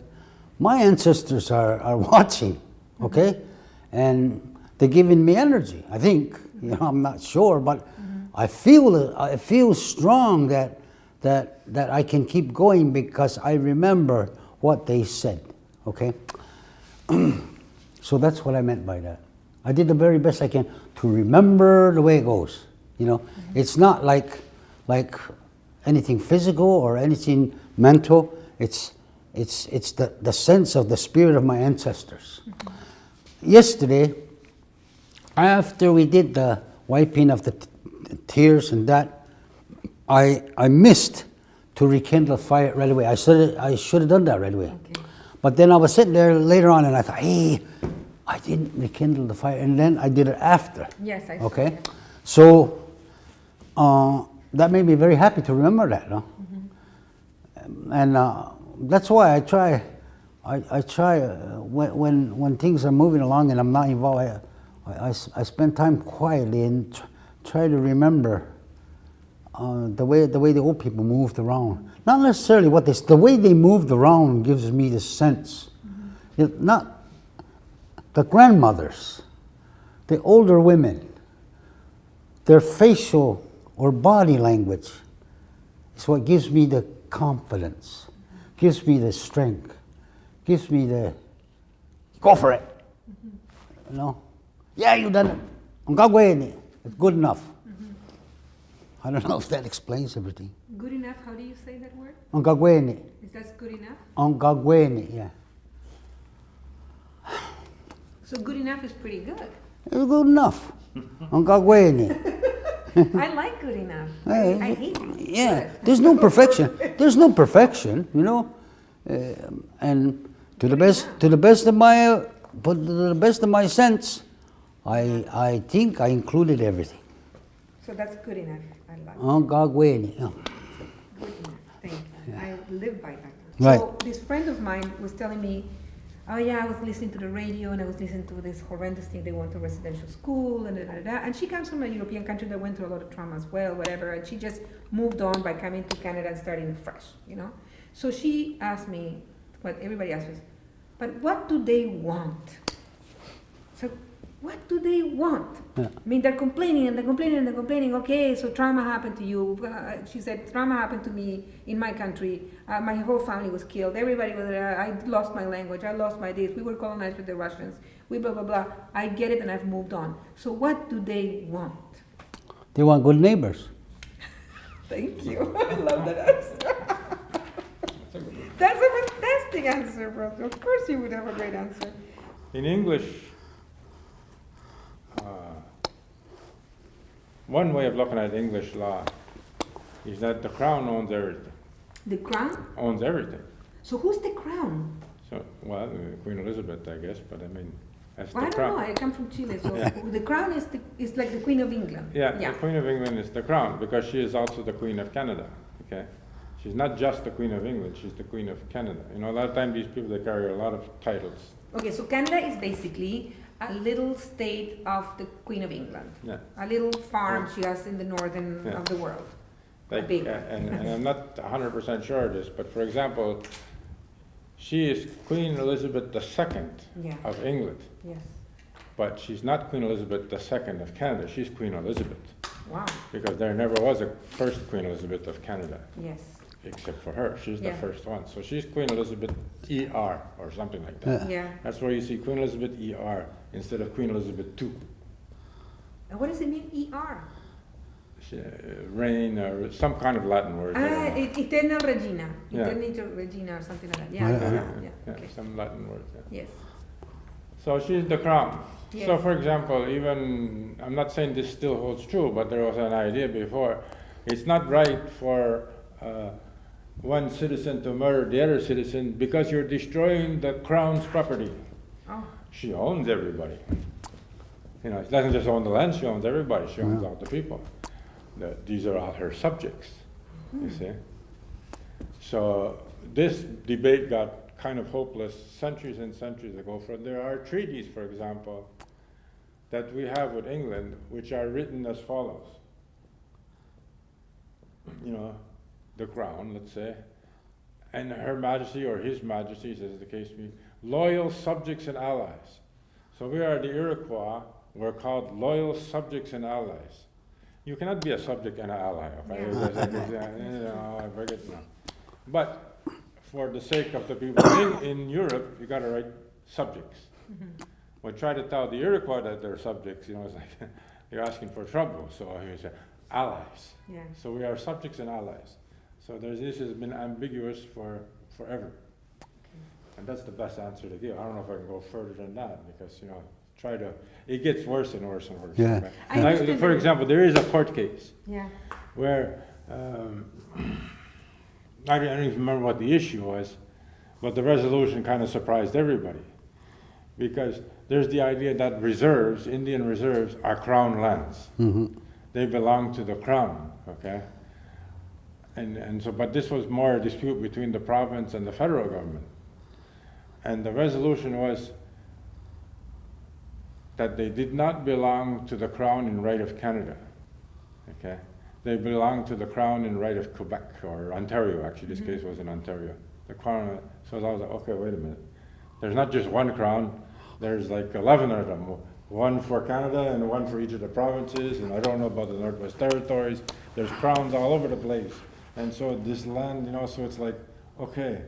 my ancestors are watching, okay? And they're giving me energy, I think. You know, I'm not sure, but I feel strong that I can keep going because I remember what they said, okay? So that's what I meant by that. I did the very best I can to remember the way it goes, you know? It's not like anything physical or anything mental. It's the sense of the spirit of my ancestors. Yesterday, after we did the wiping of the tears and that, I missed to rekindle fire right away. I should have done that right away. Okay. But then I was sitting there later on and I thought, hey, I didn't rekindle the fire, and then I did it after. Yes, I see. Okay, so that made me very happy to remember that, no? And that's why I try when things are moving along and I'm not involved, I spend time quietly and try to remember the way the old people moved around. Not necessarily the way they moved around gives me the sense. Not the grandmothers, the older women, their facial or body language is what gives me the confidence, gives me the strength, gives me the go for it. You know? Yeah, you done it. It's good enough. I don't know if that explains everything. Good enough, how do you say that word? Is that good enough? Yeah. So good enough is pretty good. It's good enough. I like good enough. I hate it. Yeah, there's no perfection. There's no perfection, you know. And to the best of my sense, I think I included everything. So that's good enough. I like it. Yeah. Good enough. Thank you. Yeah. I live by that. Right. So this friend of mine was telling me, oh yeah, I was listening to the radio and I was listening to this horrendous thing. They went to residential school and and she comes from a European country that went through a lot of trauma as well, whatever. And she just moved on by coming to Canada and starting fresh, you know. So she asked me, what everybody asks us, but what do they want? So what do they want? Yeah. I mean, they're complaining and they're complaining and they're complaining. Okay, so trauma happened to you. She said, trauma happened to me in my country. My whole family was killed. Everybody was there. I lost my language. I lost my this. We were colonized with the Russians. We blah, blah, blah. I get it and I've moved on. So what do they want? They want good neighbors. Thank you. I love that answer. That's a fantastic answer, bro. Of course you would have a great answer. In English, one way of looking at English law is that the Crown owns everything. The crown? Owns everything. So who's the crown? So, well, Queen Elizabeth, I guess, but I mean, that's Well, I the don't know. Crown. I come from Chile, so Yeah. the crown is like the Queen of England. Yeah, the Queen of England is the Crown because she is also the Queen of Canada. Okay, she's not just the Queen of England; she's the Queen of Canada. You know, a lot of times these people they carry a lot of titles. Okay, so Canada is basically a little state of the Queen of England. Yeah. A little farm she has in the northern Yeah. of the world. Like, Big. and I'm not 100% sure of this, but for example, she is Queen Elizabeth II Yeah. of England, Yes. but she's not Queen Elizabeth II of Canada. She's Queen Elizabeth Wow. because there never was a first Queen Elizabeth of Canada, Yes. except for her. She's Yeah. the first one. So she's Queen Elizabeth ER or something like that. Yeah. That's where you see Queen Elizabeth ER instead of Queen Elizabeth II. And what does it mean, ER? Reign or some kind of Latin word. I don't know. Eternal Regina. Yeah. Eternal Regina or something like that. Yeah. Yeah, Okay. some Latin word. Yeah. Yes. So she's the crown. Yes. So for example, even, I'm not saying this still holds true, but there was an idea before, it's not right for one citizen to murder the other citizen because you're destroying the crown's property. Oh. She owns everybody. You know, she doesn't just own the land, she owns everybody, she owns all the people. These are all her subjects, you see. So this debate got kind of hopeless centuries and centuries ago. There are treaties, for example, that we have with England, which are written as follows. You know, the Crown, let's say, and Her Majesty or His Majesty, as the case may be, loyal subjects and allies. So we are the Iroquois, we're called loyal subjects and allies. You cannot be a subject and an ally, okay? I forget now. But for the sake of the people in Europe, you got to write subjects. We try to tell the Iroquois that they're subjects, you know, it's like you're asking for trouble. So you say allies. Yeah. So we are subjects and allies. So this has been ambiguous for forever. And that's the best answer to give. I don't know if I can go further than that because, you know, it gets worse and worse and worse. Yeah. Like, for example, there is a court case Yeah. where, I don't even remember what the issue was, but the resolution kind of surprised everybody. Because there's the idea that reserves, Indian reserves, are crown lands. They belong to the crown, okay? And so, but this was more a dispute between the province and the federal government. And the resolution was, that they did not belong to the Crown in right of Canada. Okay? They belong to the Crown in right of Quebec, or Ontario, actually. This case was in Ontario. The Crown, so I was like, okay, wait a minute. There's not just one Crown, there's like 11 of them. One for Canada and one for each of the provinces, and I don't know about the Northwest Territories. There's crowns all over the place. And so this land, you know, so it's like, okay,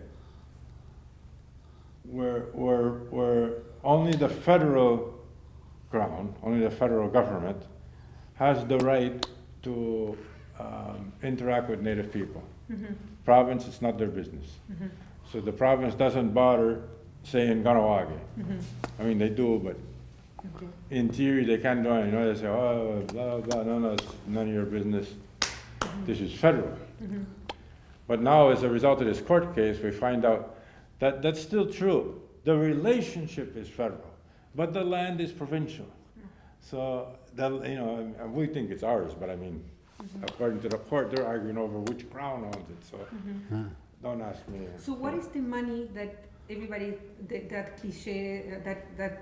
we're only the federal Crown, only the federal government has the right to interact with Native people. Province, it's not their business. So the province doesn't bother saying Ganawagi. I mean, they do, but in theory, they can't do it. You know, they say, oh, blah, blah, no, it's none of your business. This is federal. But now, as a result of this court case, we find out that that's still true. The relationship is federal, but the land is provincial. So, that, you know, we think it's ours, but I mean, according to the court, they're arguing over which crown owns it. So, don't ask me. So what is the money that everybody, that cliche, that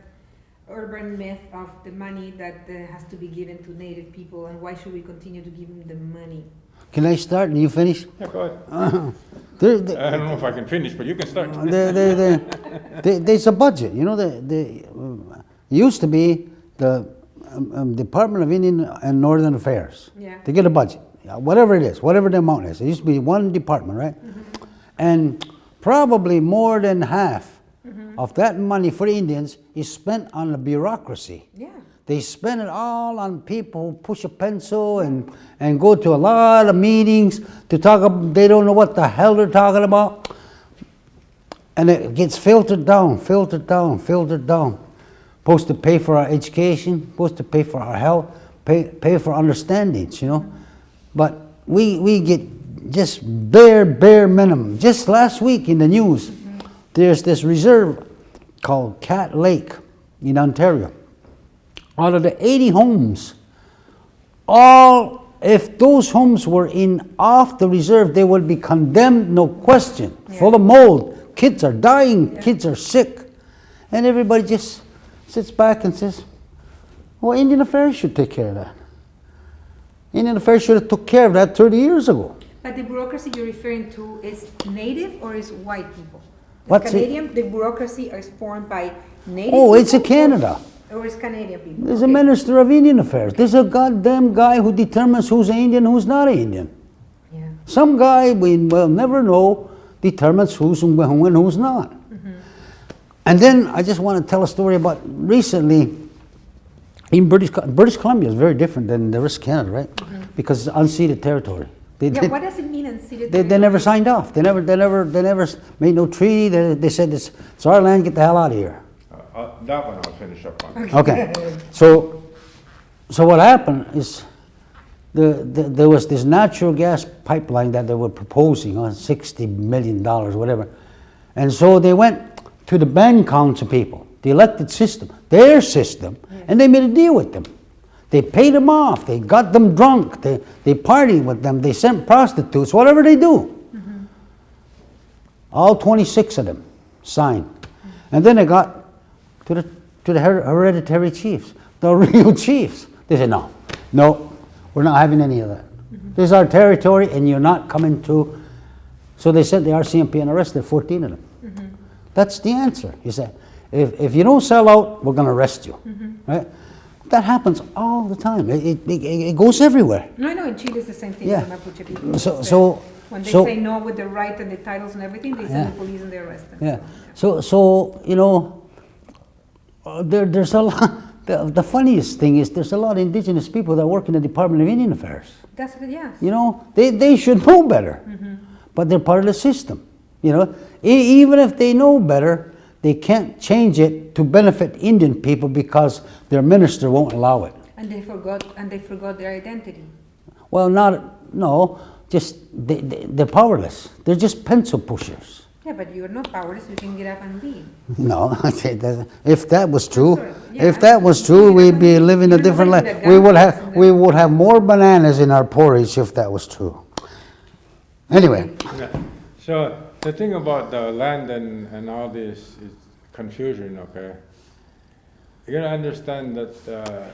urban myth of the money that has to be given to Native people, and why should we continue to give them the money? Can I start and you finish? Yeah, go ahead. There- I don't know if I can finish, but you can start. There's a budget. You know, it used to be the Department of Indian and Northern Affairs. Yeah. They get a budget, whatever it is, whatever the amount is. It used to be one department, right? And probably more than half of that money for Indians is spent on the bureaucracy. Yeah. They spend it all on people who push a pencil and go to a lot of meetings to talk about, they don't know what the hell they're talking about. And it gets filtered down. Supposed to pay for our education, supposed to pay for our health, pay for understandings, you know. But we get just bare minimum. Just last week in the news, there's this reserve called Cat Lake in Ontario. Out of the 80 homes, if those homes were off the reserve, they would be condemned, no question, full of mold. Kids are dying, kids are sick. And everybody just sits back and says, well, Indian Affairs should take care of that. Indian Affairs should have took care of that 30 years ago. But the bureaucracy you're referring to is Native or is white people? What's it? Canadian, the bureaucracy is formed by Native Oh, it's a people Canada. Or is Canadian people? There's a Minister of Indian Affairs. There's a goddamn guy who determines who's an Indian, who's not an Indian. Yeah. Some guy we will never know determines who's and who's not. And then I just want to tell a story about recently in British Columbia is very different than the rest of Canada, right? Because it's unceded territory. What does it mean unceded? They never signed off. They never made no treaty. They said it's our land. Get the hell out of here. That one I'll finish up on. Okay. So what happened is there was this natural gas pipeline that they were proposing on $60 million, whatever. And so they went to the band council people, the elected system, their system, and they made a deal with them. They paid them off. They got them drunk. They partied with them. They sent prostitutes, whatever they do. All 26 of them signed. And then they got to the hereditary chiefs, the real chiefs. They said, no, we're not having any of that. This is our territory and you're not coming to. So they sent the RCMP and arrested 14 of them. That's the answer. He said, if you don't sell out, we're going to arrest you. Right? That happens all the time. It goes everywhere. No, I know in Chile it's the same thing Yeah. with Mapuche people. So when they say no with the right and the titles and everything, they send the police and they arrest them. Yeah. So you know, there's a lot. The funniest thing is there's a lot of indigenous people that work in the Department of Indian Affairs. That's what, yes. You know, they should know better, but they're part of the system. You know, even if they know better, they can't change it to benefit Indian people because their minister won't allow it. And they forgot their identity. Well, just they're powerless. They're just pencil pushers. Yeah, but you're not powerless. You can get up and leave. No, if that was true, Yeah, if that was true, we'd be living a different life. We would have more bananas in our porridge if that was true. Anyway, Yeah. So the thing about the land and all this is confusion, okay? you gotta understand that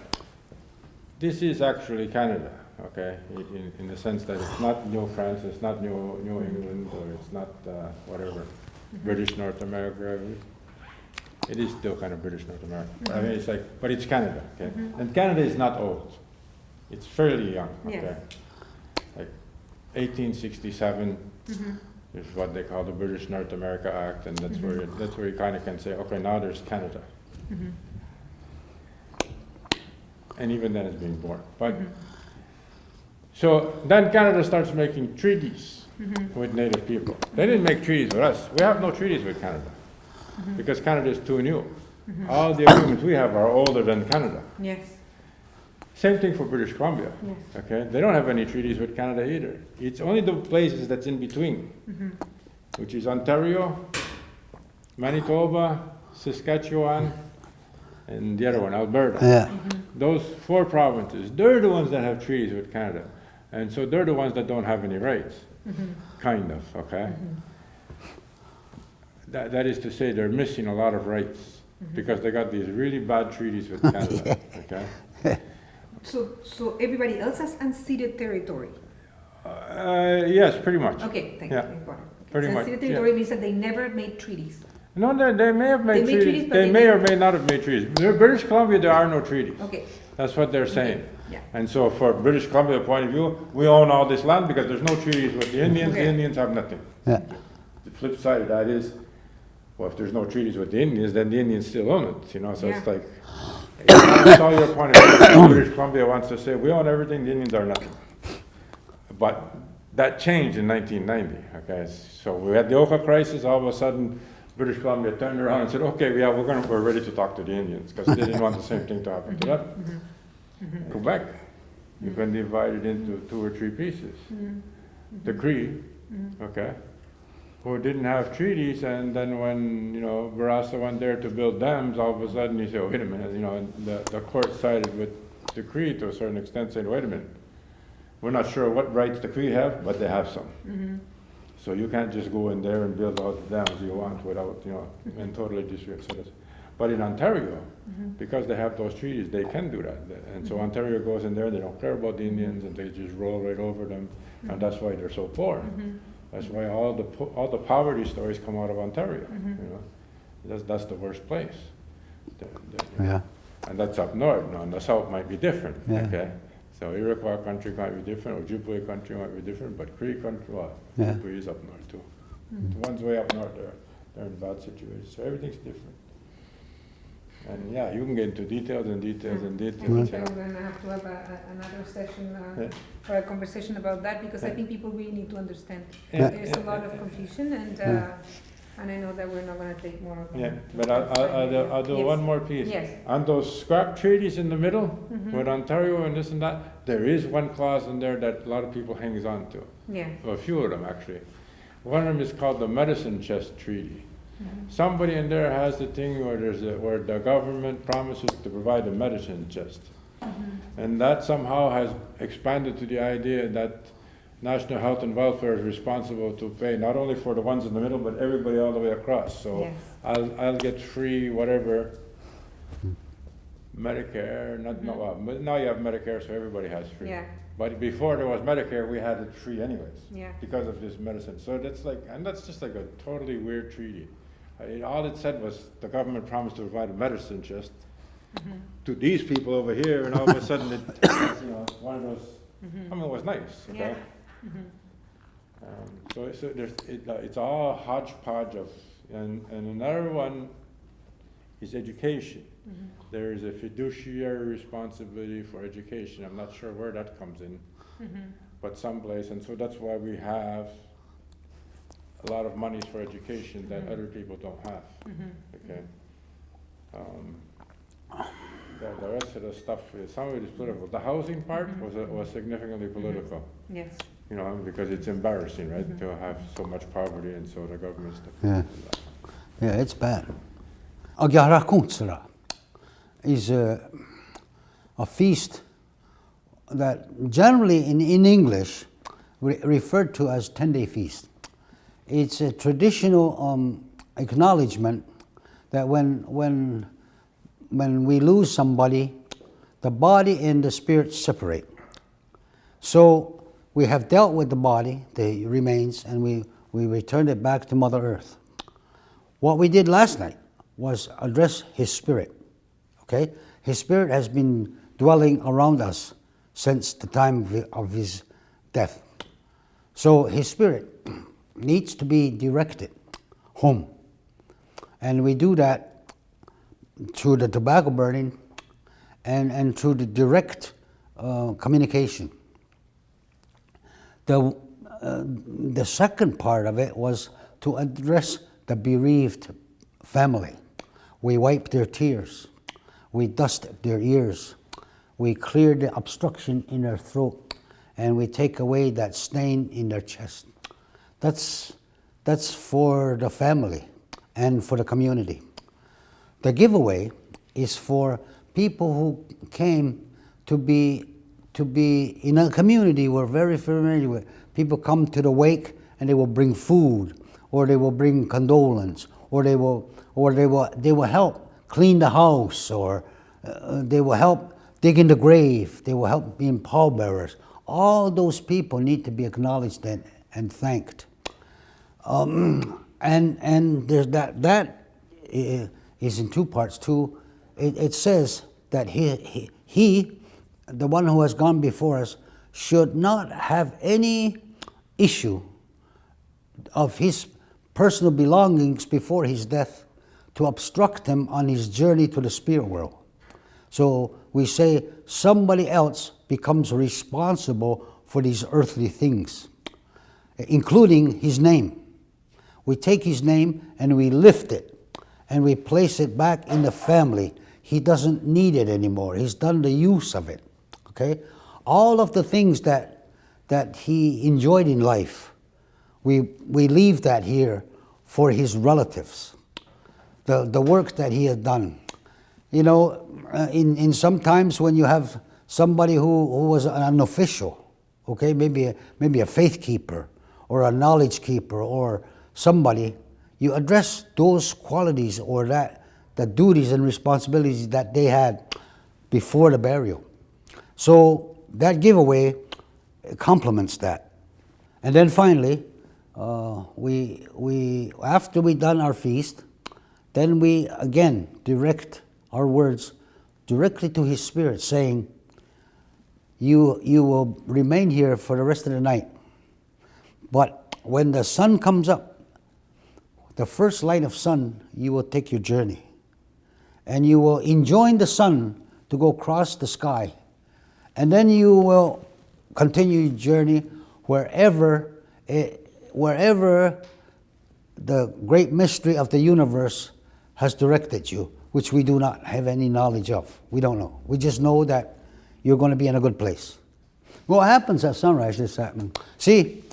this is actually Canada, okay? In the sense that it's not New France, it's not New England, or it's not whatever, British North America. It is still kind of British North America. I mean, it's like, but it's Canada, okay? And Canada is not old. It's fairly young, okay? Yes. Like 1867 is what they call the British North America Act, and that's where you kind of can say, okay, now there's Canada. And even then it's being born. But so then Canada starts making treaties with Native people. They didn't make treaties with us. We have no treaties with Canada because Canada is too new. All the agreements we have are older than Canada. Yes. Same thing for British Columbia. Yes. Okay, they don't have any treaties with Canada either. It's only the places that's in between, which is Ontario, Manitoba, Saskatchewan, and the other one, Alberta. Yeah. Those 4 provinces, they're the ones that have treaties with Canada. And so they're the ones that don't have any rights, kind of, okay? That is to say, they're missing a lot of rights because they got these really bad treaties with Canada, okay? So everybody else has unceded territory. Yes, pretty much. Okay, thank Yeah. you. Got it. Pretty So much, unceded yeah. territory means that they never made treaties. No, they may have made They made treaties, treaties. but They they may or didn't- may not have made treaties. In British Columbia, there are no treaties. Okay. That's what they're saying. Yeah. And so, for British Columbia point of view, we own all this land because there's no treaties with the Indians. Okay. The Indians have nothing. Yeah. The flip side of that is, well, if there's no treaties with the Indians, then the Indians still own it. You know, so it's Yeah. like, that's all your point of view. British Columbia wants to say we own everything. The Indians are nothing. But that changed in 1990. Okay, so we had the Oka crisis. All of a sudden, British Columbia turned around and said, "Okay, yeah, we're ready to talk to the Indians," because they didn't want the same thing to happen to them. Quebec, you've been divided into 2 or 3 pieces. The Cree, okay, who didn't have treaties, and then when Barassa went there to build dams, all of a sudden you say, "Oh, wait a minute," the court sided with the Cree to a certain extent, saying, "Wait a minute, we're not sure what rights the Cree have, but they have some." So you can't just go in there and build all the dams you want without, and totally disregard citizens. But in Ontario, because they have those treaties, they can do that. And so Ontario goes in there, they don't care about the Indians, and they just roll right over them, and that's why they're so poor. That's why all the poverty stories come out of Ontario. That's the worst place. Yeah. And that's up north. Now, in the south might be different. Yeah. Okay. So Iroquois country might be different, or Ojibwe country might be different, but Cree country, well, Yeah. Ojibwe is up north too. The ones way up north, they're in a bad situation. So everything's different. And yeah, you can get into details and details and I details. think you know. we're going to have to have another session Yeah. for a conversation about that because I Yeah. think people really need to understand. Yeah. There's a lot of confusion and I know that we're not going to take more of Yeah, time. but I'll do Yes. one more piece. Yes. On those scrap treaties in the middle, with Ontario and this and that, there is one clause in there that a lot of people hangs on to. Yeah. Well, a few of them actually. One of them is called the Medicine Chest Treaty. Somebody in there has the thing where the government promises to provide a medicine chest. And that somehow has expanded to the idea that National Health and Welfare is responsible to pay not only for the ones in the middle, but everybody all the way across. So Yes. I'll get free whatever Medicare, but now you have Medicare, so everybody has free. Yeah. But before there was Medicare, we had it free anyways. Yeah. Because of this medicine. So that's just like a totally weird treaty. All it said was the government promised to provide a medicine chest to these people over here, and all of a sudden one of those. I mean, it was nice. Okay. So it's all hodgepodge of, and another one is education. There is a fiduciary responsibility for education. I'm not sure where that comes in, but someplace, and so that's why we have a lot of monies for education that other people don't have. Okay. The rest of the stuff, some of it is political. The housing part was significantly political. Yes. Because it's embarrassing, right, to have so much poverty, and so the government's. Yeah, it's bad. Atiahrontkhonhsera is a feast that generally in English referred to as 10-day feast. It's a traditional acknowledgement that when when we lose somebody, the body and the spirit separate. So we have dealt with the body, the remains, and we returned it back to Mother Earth. What we did last night was address his spirit. Okay? His spirit has been dwelling around us since the time of his death. So his spirit needs to be directed home. And we do that through the tobacco burning and through the direct communication. The second part of it was to address the bereaved family. We wipe their tears. We dust their ears. We clear the obstruction in their throat. And we take away that stain in their chest. That's for the family and for the community. The giveaway is for people who came to be in a community we're very familiar with. People come to the wake and they will bring food, or they will bring condolence, or they will help clean the house, or they will help dig in the grave. They will help being pallbearers. All those people need to be acknowledged and thanked. And there's that is in two parts too. It says that he, the one who has gone before us, should not have any issue of his personal belongings before his death to obstruct him on his journey to the spirit world. So we say somebody else becomes responsible for these earthly things, including his name. We take his name and we lift it and we place it back in the family. He doesn't need it anymore. He's done the use of it. Okay? All of the things that he enjoyed in life, we leave that here for his relatives. The work that he has done. You know, in sometimes when you have somebody who was an official, okay, maybe a faith keeper or a knowledge keeper or somebody, you address those qualities or the duties and responsibilities that they had before the burial. So that giveaway complements that. And then finally, we after we done our feast, then we again direct our words directly to his spirit, saying, you will remain here for the rest of the night. But when the sun comes up, the first light of sun, you will take your journey. And you will enjoin the sun to go across the sky. And then you will continue your journey wherever the great mystery of the universe has directed you, which we do not have any knowledge of. We don't know. We just know that you're going to be in a good place. What happens at sunrise is that, see,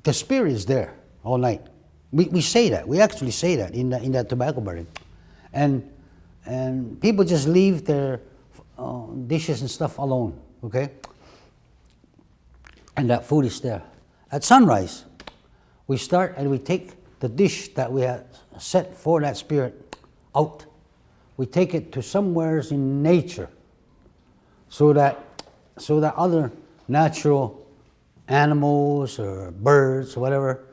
the spirit is there all night. We say that. We actually say that in that tobacco burning. And people just leave their dishes and stuff alone, okay? And that food is there. At sunrise, we start and we take the dish that we have set for that spirit out. We take it to somewhere in nature so that other natural animals or birds or whatever,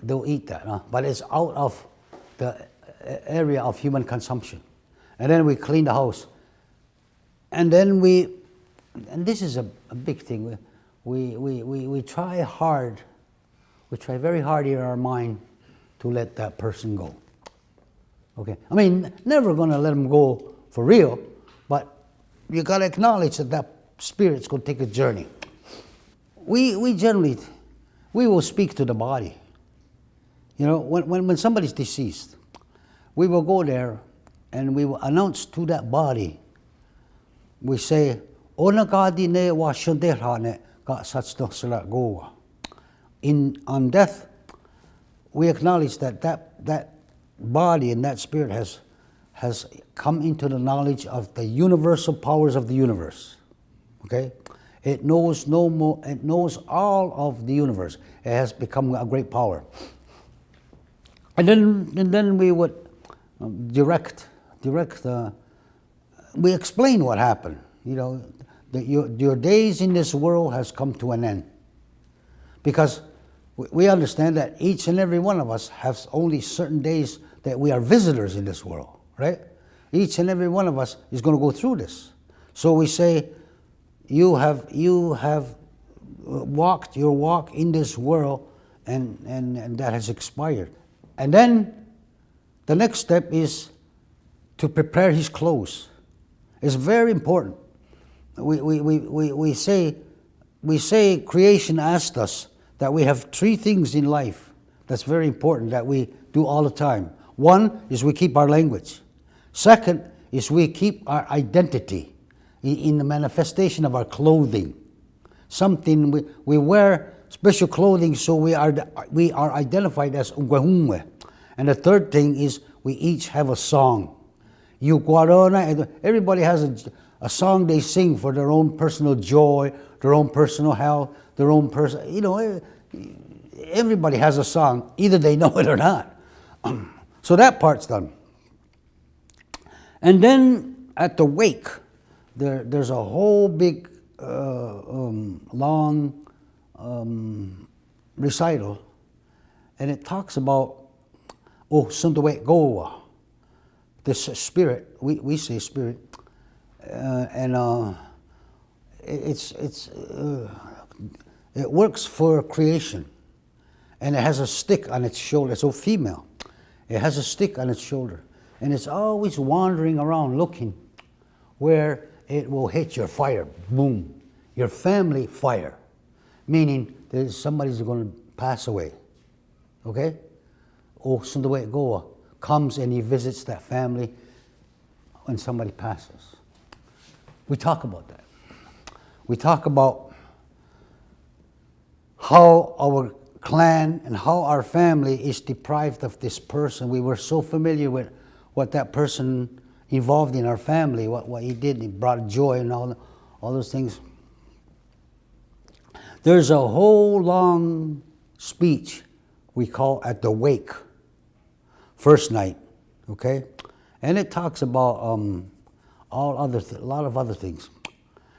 they'll eat that. Huh? But it's out of the area of human consumption. And then we clean the house. And then and this is a big thing, we try hard, we try very hard in our mind to let that person go. Okay, I mean, never gonna let them go for real, but you gotta acknowledge that spirit's gonna take a journey. We generally will speak to the body. You know, when somebody's deceased, we will go there and we will announce to that body, we say, on death, we acknowledge that body and that spirit has come into the knowledge of the universal powers of the universe. Okay? It knows no more. It knows all of the universe. It has become a great power. And then we would direct we explain what happened. You know, that your days in this world has come to an end. Because we understand that each and every one of us has only certain days that we are visitors in this world, right? Each and every one of us is going to go through this. So we say, you have walked your walk in this world, and that has expired. And then the next step is to prepare his clothes. It's very important. We say creation asked us that we have three things in life that's very important that we do all the time. One is we keep our language. Second is we keep our identity in the manifestation of our clothing. Something we wear special clothing so we are identified as Ungwahungwe. And the third thing is we each have a song. Everybody has a song they sing for their own personal joy, their own personal health, their own everybody has a song, either they know it or not. So that part's done. And then at the wake, there's a whole big, long recital, and it talks about, Sundawe this spirit, we say spirit, and it works for creation, and it has a stick on its shoulder. It's a female. It has a stick on its shoulder, and it's always wandering around looking where it will hit your fire. Boom, your family fire, meaning that somebody's going to pass away. Okay, Sundawe Goa comes and he visits that family when somebody passes. We talk about that. We talk about how our clan and how our family is deprived of this person. We were so familiar with what that person involved in our family, what he did. He brought joy and all those things. There's a whole long speech we call at the wake, first night, okay? And it talks about a lot of other things.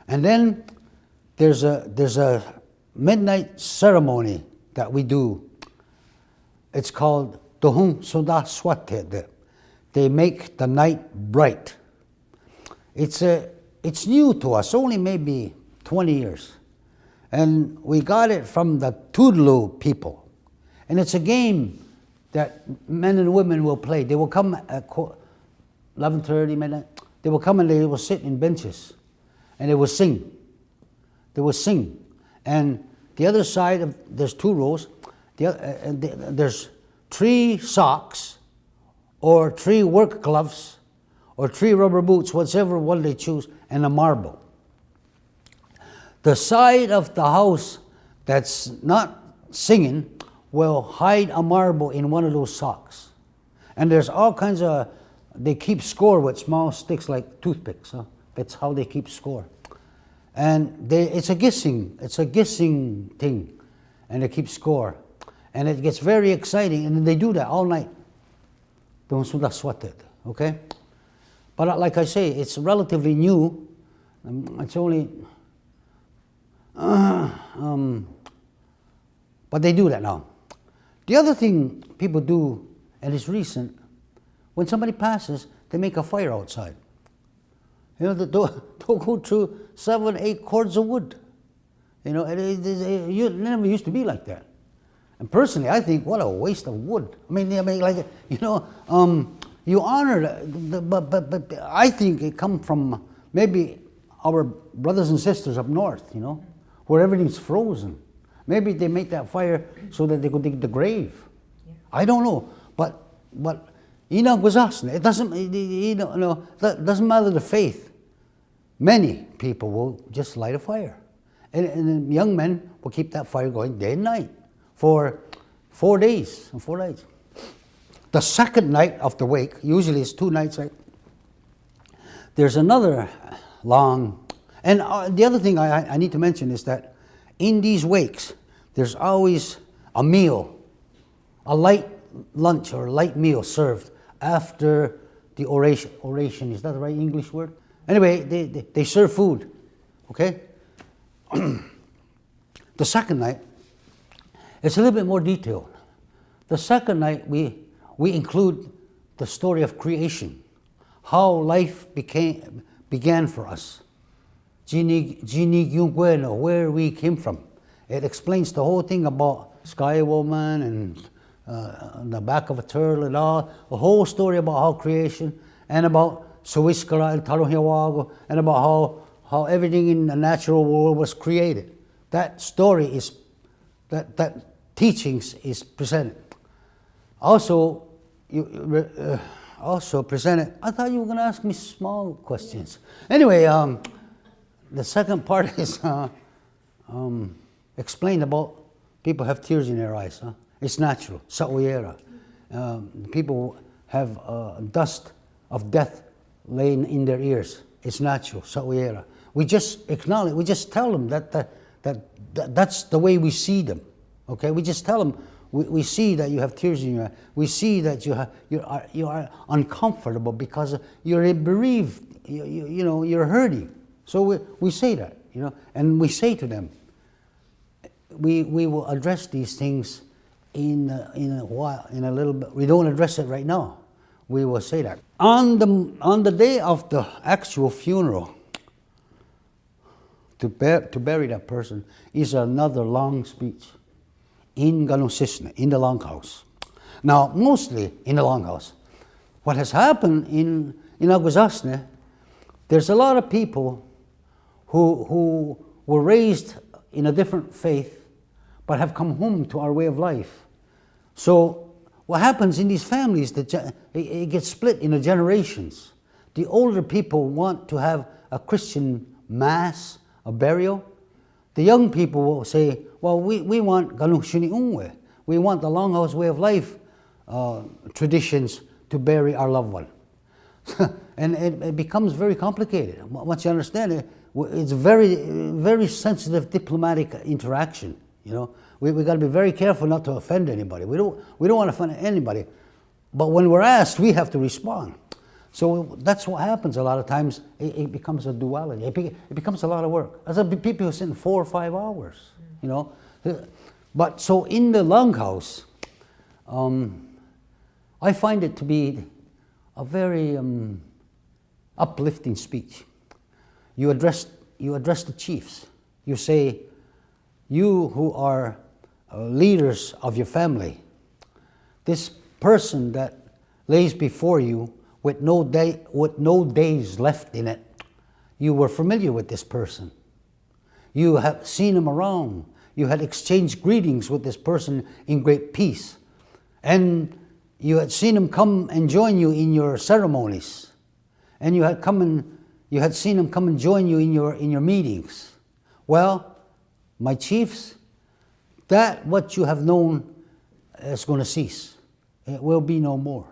And then there's a midnight ceremony that we do. It's called Tohung Soda Swate. They make the night bright. It's new to us, only maybe 20 years. And we got it from the Tudelu people. And it's a game that men and women will play. They will come at 11:30 midnight. They will come and they will sit in benches, and they will sing. They will sing, and the other side there's two rows. There's 3 socks, or 3 work gloves, or 3 rubber boots, whichever one they choose, and a marble. The side of the house that's not singing will hide a marble in one of those socks. And there's all kinds of, they keep score with small sticks like toothpicks. Huh? That's how they keep score. And it's a guessing thing. And they keep score. And it gets very exciting, and they do that all night. Okay? But like I say, it's relatively new. It's only, but they do that now. The other thing people do, and it's recent, when somebody passes, they make a fire outside. You know, don't go through 7, 8 cords of wood. You know, it never used to be like that. And personally, I think, what a waste of wood. I mean like, you know, you honor, but I think it comes from maybe our brothers and sisters up north, you know, where everything's frozen. Maybe they make that fire so that they could dig the grave. Yeah. I don't know, but it doesn't matter the faith. Many people will just light a fire, and young men will keep that fire going day and night for 4 days and 4 nights. The second night of the wake, usually it's 2 nights, right? There's another long, and the other thing I need to mention is that in these wakes, there's always a meal, a light lunch or light meal served after the oration. Is that the right English word? Anyway, they serve food, okay? The second night, it's a little bit more detailed. The second night, we include the story of creation, how life began for us. Where we came from. It explains the whole thing about Sky Woman and the back of a turtle and all, the whole story about how creation, and about Sawiskara and Atiahrontkhonhsera, and about how everything in the natural world was created. That story is, that teachings is presented. Also, also presented, I thought you were going to ask me small questions. Anyway, the second part is explain about people have tears in their eyes. It's natural, sa'uyera. People have dust of death laying in their ears. It's natural, sa'uyera. We just acknowledge, we just tell them that's the way we see them. Okay, we just tell them, we see that you have tears in your eyes. We see that you are uncomfortable because you're bereaved. You know, you're hurting. So we say that, you know, and we say to them, we will address these things in a while, in a little bit. We don't address it right now. We will say that. On the day of the actual funeral, to bury that person is another long speech in Ganosisne, in the Longhouse. Now, mostly in the Longhouse. What has happened in Aguzasne, there's a lot of people who were raised in a different faith, but have come home to our way of life. So what happens in these families, it gets split into generations. The older people want to have a Christian mass, a burial. The young people will say, well, we want Ganushuni Unwe. We want the Longhouse way of life traditions to bury our loved one. And it becomes very complicated. Once you understand it, it's very, very sensitive diplomatic interaction. You know, we got to be very careful not to offend anybody. We don't want to offend anybody, but when we're asked, we have to respond. So that's what happens a lot of times. It becomes a duality. It becomes a lot of work. As people who sit in 4 or 5 hours. You know, but so in the Longhouse, I find it to be a very uplifting speech. You address the chiefs. You say, you who are leaders of your family, this person that lays before you with no days left in it, you were familiar with this person. You have seen him around. You had exchanged greetings with this person in great peace. And you had seen him come and join you in your ceremonies. And you had seen him come and join you in your meetings. Well, my chiefs, that what you have known is going to cease. It will be no more.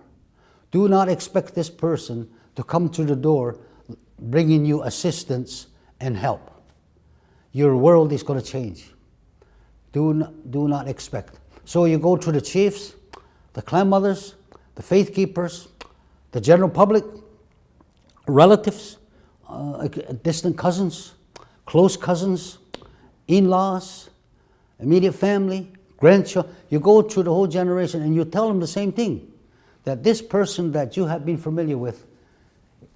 Do not expect this person to come to the door bringing you assistance and help. Your world is going to change. Do not expect. So you go to the chiefs, the clan mothers, the faith keepers, the general public, relatives, distant cousins, close cousins, in-laws, immediate family, grandchildren. You go through the whole generation and you tell them the same thing, that this person that you have been familiar with,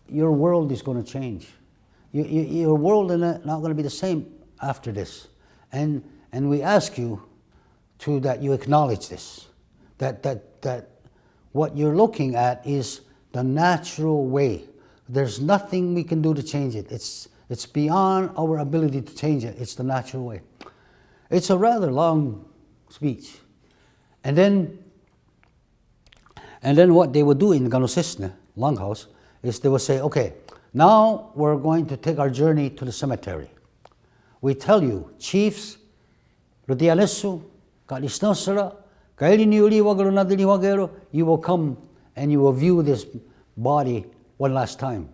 your world is going to change. Your world is not going to be the same after this. And we ask you that you acknowledge this, that what you're looking at is the natural way. There's nothing we can do to change it. It's beyond our ability to change it. It's the natural way. It's a rather long speech. And then what they would do in Ganosisne, Longhouse, is they would say, okay, now we're going to take our journey to the cemetery. We tell you, chiefs, Rutianesu, Kalisnosera, you will come and you will view this body one last time.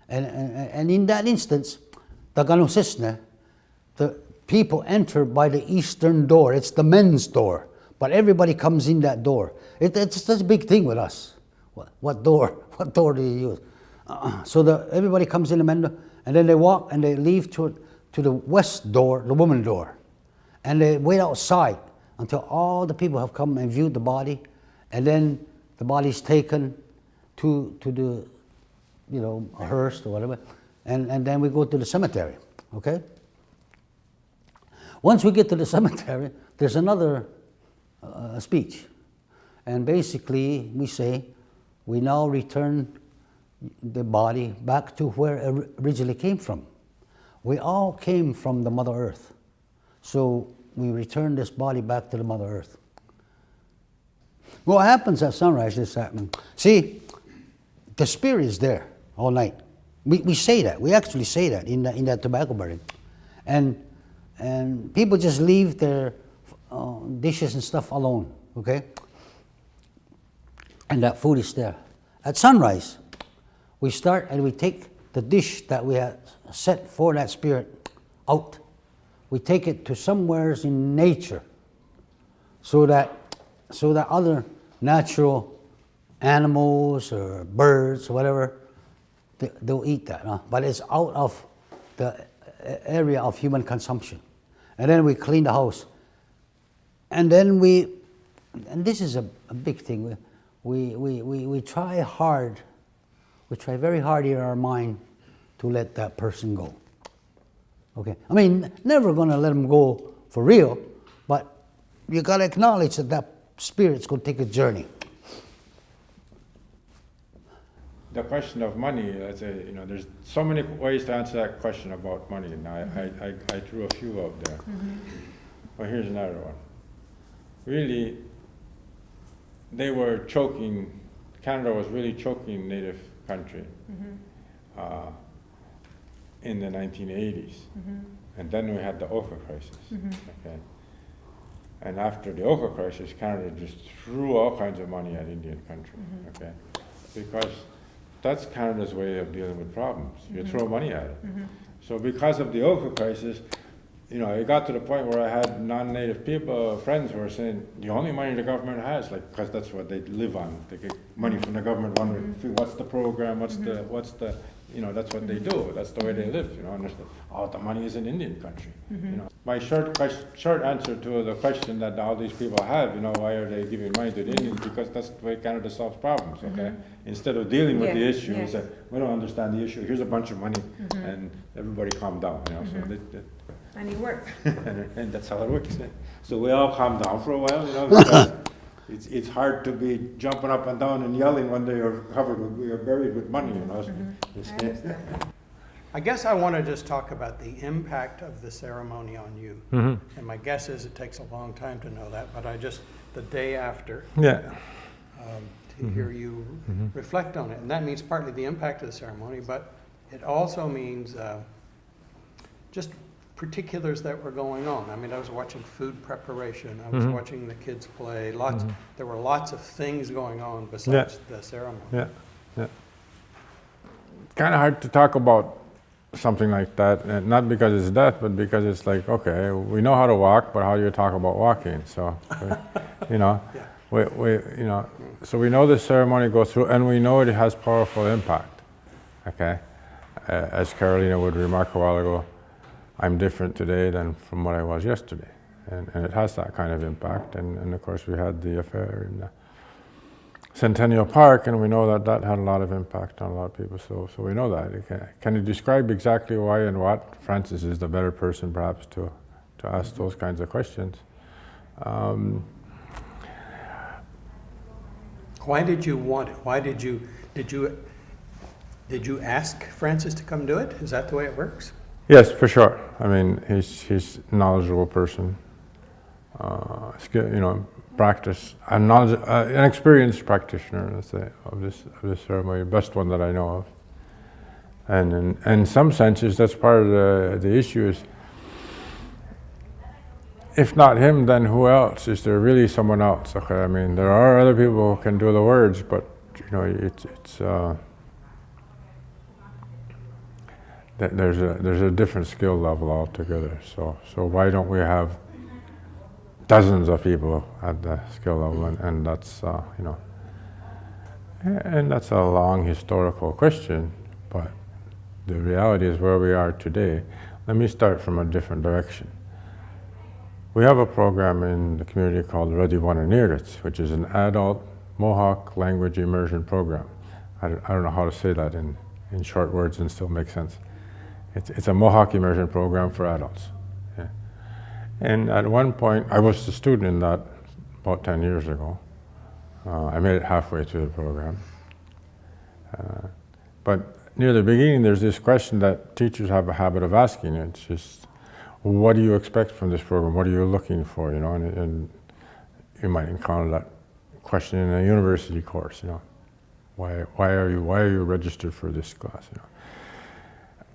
And in that instance, the Ganosisne, the people enter by the eastern door. It's the men's door, but everybody comes in that door. It's a big thing with us. What door? What door do you use? so everybody comes in the men, and then they walk and they leave to the west door, the woman door, and they wait outside until all the people have come and viewed the body, and then the body's taken to the, you know, a hearse or whatever, and then we go to the cemetery, okay? Once we get to the cemetery, there's another speech, and basically we say, we now return the body back to where it originally came from. We all came from the Mother Earth, so we return this body back to the Mother Earth. What happens at sunrise is happening. See, the spirit is there all night. We say that. We actually say that in that tobacco burning, and people just leave their dishes and stuff alone. Okay, and that food is there. At sunrise, we start and we take the dish that we had set for that spirit out. We take it to somewheres in nature, so that other natural animals or birds or whatever, they'll eat that. Huh? But it's out of the area of human consumption. And then we clean the house. And then and this is a big thing, we try hard, we try very hard in our mind to let that person go. Okay, I mean, never gonna let them go for real, but you gotta acknowledge that spirit's gonna take a journey. The question of money, let's say, you know, there's so many ways to answer that question about money, and I threw a few out there. Well, here's another one. Really, they were choking, Canada was really choking native country in the 1980s. And then we had the ochre crisis, okay? And after the ochre crisis, Canada just threw all kinds of money at Indian country, okay? Because that's Canada's way of dealing with problems. You throw money at it. So because of the ochre crisis, you know, it got to the point where I had non-native people, friends who were saying, the only money the government has, like, because that's what they live on. They get money from the government, wondering, what's the program, what's the, you know, that's what they do. That's the way they live, you know, understand. All the money is in Indian country, you know. My short answer to the question that all these people have, you know, why are they giving money to the Indians? Because that's the way Canada solves problems, okay? Instead of dealing with the issue, we say, we don't understand the issue, here's a bunch of money, and everybody calm down, you know. So and it worked. and that's how it works. Yeah. So we all calm down for a while, you know, because it's hard to be jumping up and down and yelling when you're buried with money, you know. I guess I want to just talk about the impact of the ceremony on you. And my guess is it takes a long time to know that, but the day after, to hear you reflect on it. And that means partly the impact of the ceremony, but it also means just particulars that were going on. I mean, I was watching food preparation, I was watching the kids play, there were lots of things going on besides the ceremony. Kind of hard to talk about something like that, and not because it's death, but because it's like, okay, we know how to walk, but how do you talk about walking? So, you know, you know, so we know the ceremony goes through, and we know it has powerful impact, okay? As Carolina would remark a while ago, I'm different today than from what I was yesterday. And it has that kind of impact. And of course, we had the affair in the Centennial Park, and we know that had a lot of impact on a lot of people. So we know that. Can you describe exactly why and what? Francis is the better person, perhaps, to ask those kinds of questions. Why did you want it? Why did you ask Francis to come do it? Is that the way it works? Yes, for sure. I mean, he's a knowledgeable person. You know, an experienced practitioner, let's say, of this ceremony, best one that I know of. And in some senses, that's part of the issue is, if not him, then who else? Is there really someone else? Okay, I mean, there are other people who can do the words, but you know, it's there's a different skill level altogether. So why don't we have dozens of people at the skill level, and that's you know, And that's a long historical question, but the reality is where we are today. Let me start from a different direction. We have a program in the community called Atiahrontkhonhsera, which is an adult Mohawk language immersion program. I don't know how to say that in short words and still make sense. It's a Mohawk immersion program for adults. Yeah. And at one point, I was a student in that about 10 years ago. I made it halfway through the program. But near the beginning, there's this question that teachers have a habit of asking. It's just, what do you expect from this program? What are you looking for? You know, and you might encounter that question in a university course. You know, why are you registered for this class? You know,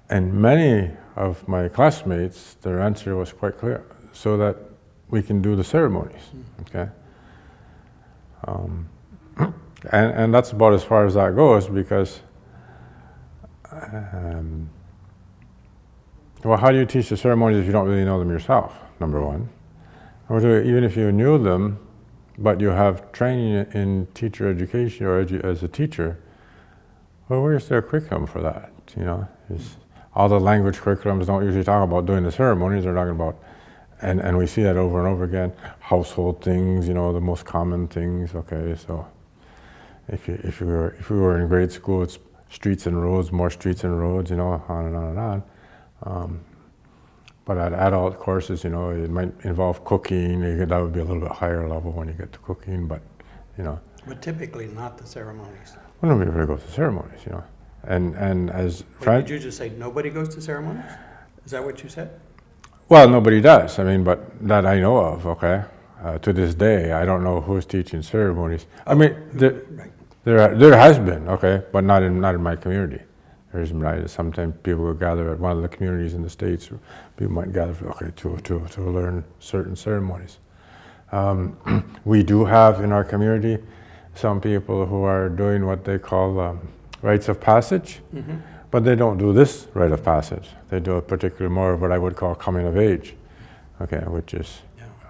and many of my classmates, their answer was quite clear: so that we can do the ceremonies. Okay. And that's about as far as that goes, because well, how do you teach the ceremonies if you don't really know them yourself, number one? Number two, even if you knew them, but you have training in teacher education or as a teacher, well, where's their curriculum for that? You know, all the language curriculums don't usually talk about doing the ceremonies. They're talking about, and we see that over and over again, household things, you know, the most common things. Okay, so if we were in grade school, it's streets and roads, more streets and roads, you know, on and on and on. But at adult courses, you know, it might involve cooking. That would be a little bit higher level when you get to cooking, but, you know. But typically not the ceremonies. Well, nobody ever goes to ceremonies, you know. And as Wait, did you just say nobody goes to ceremonies? Is that what you said? Well, nobody does. I mean, but that I know of, okay. To this day, I don't know who's teaching ceremonies. I mean, there has been, okay, but not in my community. There's right. Sometimes people will gather at one of the communities in the States. People might gather to learn certain ceremonies. We do have in our community some people who are doing what they call rites of passage, but they don't do this rite of passage. They do a particular more of what I would call coming of age, okay, which is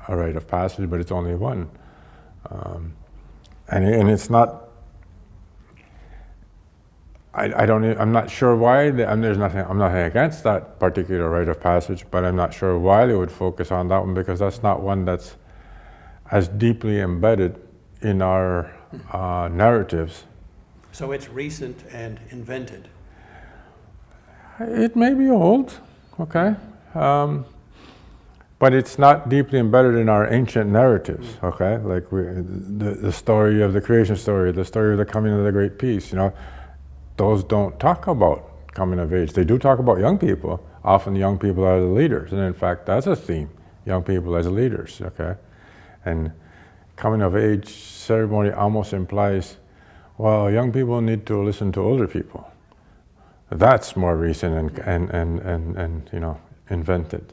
a rite of passage, but it's only one, and it's not. I'm not sure why. I'm not against that particular rite of passage, but I'm not sure why they would focus on that one, because that's not one that's as deeply embedded in our narratives. So it's recent and invented. It may be old, okay, but it's not deeply embedded in our ancient narratives, okay. Like the story of the creation story, the story of the coming of the great peace, you know. Those don't talk about coming of age. They do talk about young people. Often young people are the leaders, and in fact, that's a theme, young people as leaders, okay? And coming of age ceremony almost implies, well, young people need to listen to older people. That's more recent and you know, invented.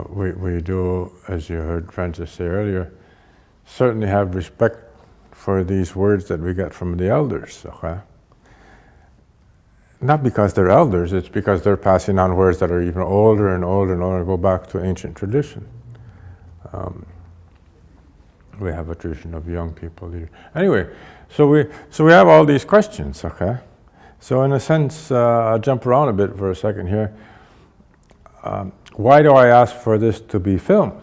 We do, as you heard Francis say earlier, certainly have respect for these words that we get from the elders, okay? Not because they're elders, it's because they're passing on words that are even older and older and older, go back to ancient tradition. We have a tradition of young people leaders. Anyway, so we have all these questions, okay? So in a sense, I'll jump around a bit for a second here. Why do I ask for this to be filmed,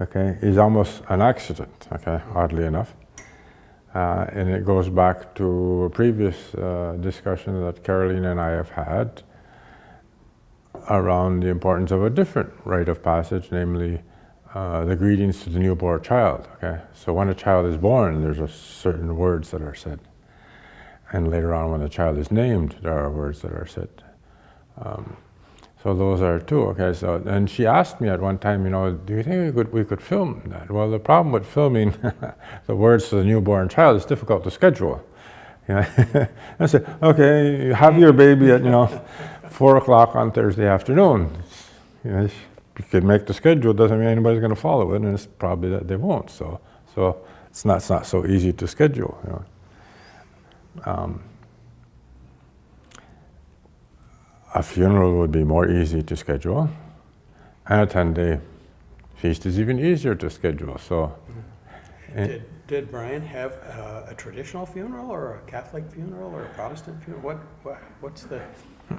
okay, is almost an accident, okay, oddly enough. And it goes back to a previous discussion that Caroline and I have had around the importance of a different rite of passage, namely the greetings to the newborn child, okay? So when a child is born, there's a certain words that are said. And later on when the child is named, there are words that are said. So those are two, okay? So, and she asked me at one time, you know, do you think we could film that? Well, the problem with filming the words to the newborn child is difficult to schedule. You know? I said, okay, you have your baby at, you know, 4 o'clock on Thursday afternoon. You know, you can make the schedule, doesn't mean anybody's going to follow it, and it's probably that they won't. So it's not so easy to schedule, you know. A funeral would be more easy to schedule, and a 10-day feast is even easier to schedule. So Did Brian have a traditional funeral or a Catholic funeral or a Protestant funeral? What's the?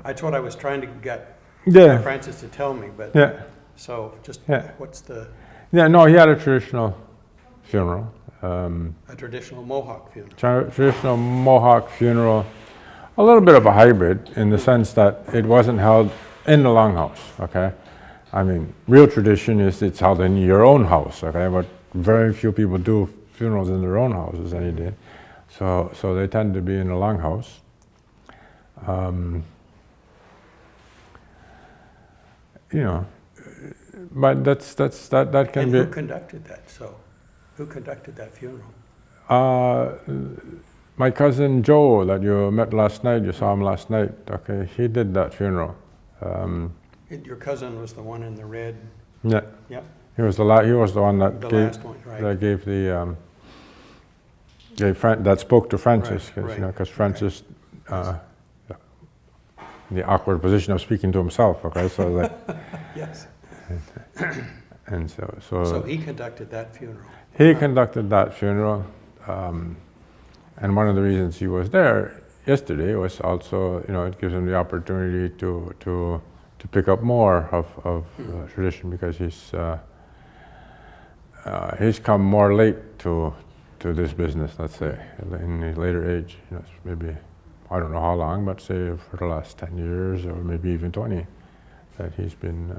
That's what I was trying to get Francis to tell me, but so just what's the? Yeah, no, he had a traditional funeral. A traditional Mohawk funeral. Traditional Mohawk funeral, a little bit of a hybrid in the sense that it wasn't held in the Longhouse, okay? I mean, real tradition is it's held in your own house, okay? But very few people do funerals in their own houses any day. So they tend to be in the Longhouse. You know, but that can And be. who conducted that? So, who conducted that funeral? My cousin Joe that you met last night, you saw him last night, okay, he did that funeral. Your cousin was the one in the red. Yeah. Yep. He was the one that The gave, last one, right. that gave the that spoke to Francis, because Right, you know, right. because Francis, the awkward position of speaking to himself. Okay, so like, Yes. and so So he conducted that funeral. he conducted that funeral, and one of the reasons he was there yesterday was also, you know, it gives him the opportunity to pick up more of tradition, because he's come more late to this business, let's say, in his later age. You know, maybe, I don't know how long, but say for the last 10 years or maybe even 20, that he's been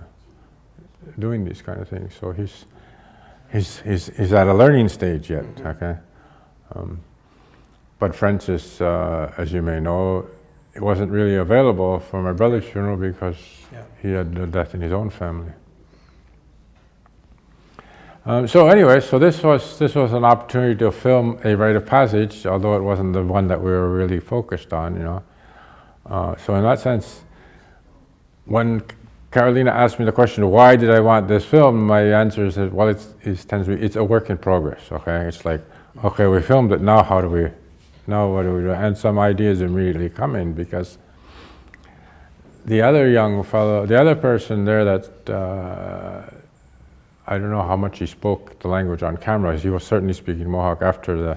doing these kind of things. So he's at a learning stage yet, okay? But Francis, as you may know, it wasn't really available for my brother's funeral because he had a death in his own family. So anyway, so this was an opportunity to film a rite of passage, although it wasn't the one that we were really focused on, you know. So in that sense, when Carolina asked me the question, why did I want this film? My answer is that, well, it's a work in progress, okay? It's like, okay, we filmed it, now what do we do? And some ideas immediately come in, because the other young fellow, the other person there that, I don't know how much he spoke the language on camera. He was certainly speaking Mohawk after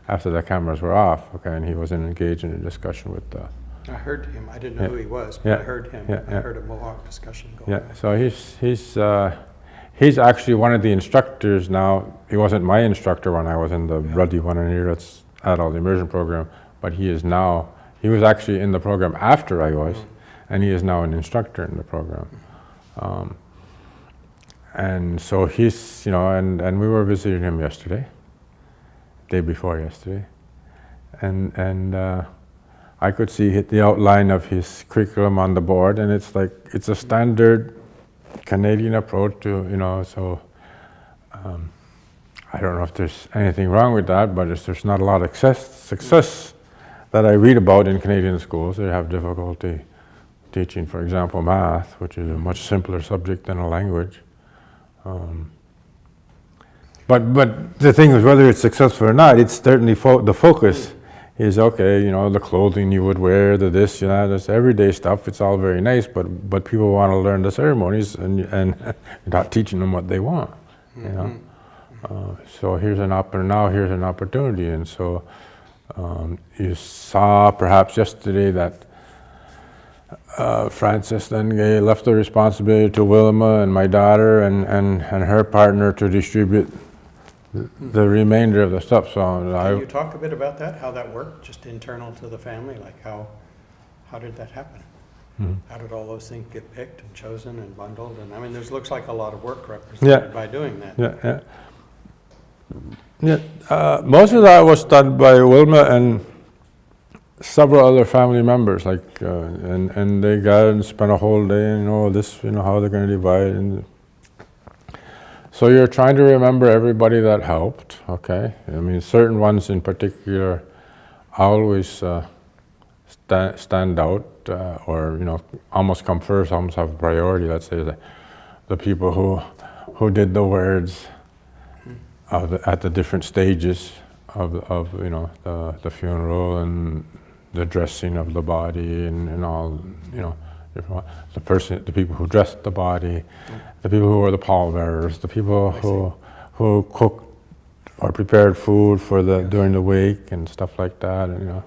the cameras were off, okay, and he was engaged in a discussion with the... I heard him. I didn't know who he was, but I heard him. I heard a Mohawk discussion going on. So he's actually one of the instructors now. He wasn't my instructor when I was in the Ruddy one in here that's adult immersion program, but he was actually in the program after I was, and he is now an instructor in the program. And so he's, you know, and we were visiting him yesterday, day before yesterday, and I could see the outline of his curriculum on the board, and it's like, it's a standard Canadian approach to, you know, so I don't know if there's anything wrong with that, but there's not a lot of success that I read about in Canadian schools. They have difficulty teaching, for example, math, which is a much simpler subject than a language. But the thing is, whether it's successful or not, it's certainly the focus is, okay, you know, the clothing you would wear, the this, you know, this everyday stuff, it's all very nice, but people want to learn the ceremonies, and you're not teaching them what they want, you know. So here's an opportunity, and so you saw perhaps yesterday that Francis then left the responsibility to Wilma and my daughter and her partner to distribute the remainder of the stuff. So Can you talk a bit about that, how that worked, just internal to the family? Like how did that happen? How did all those things get picked and chosen and bundled? And I mean, looks like a lot of work represented by doing that. Most of that was done by Wilma and several other family members, like, and they got and spent a whole day, and how they're going to divide. And so you're trying to remember everybody that helped, okay? I mean, certain ones in particular always stand out, or, you know, almost come first, almost have a priority. Let's say the people who did the words at the different stages of you know, the funeral and the dressing of the body and all, you know, the people who dressed the body, the people who were the pallbearers, the people who cooked or prepared food for during the wake and stuff like that, and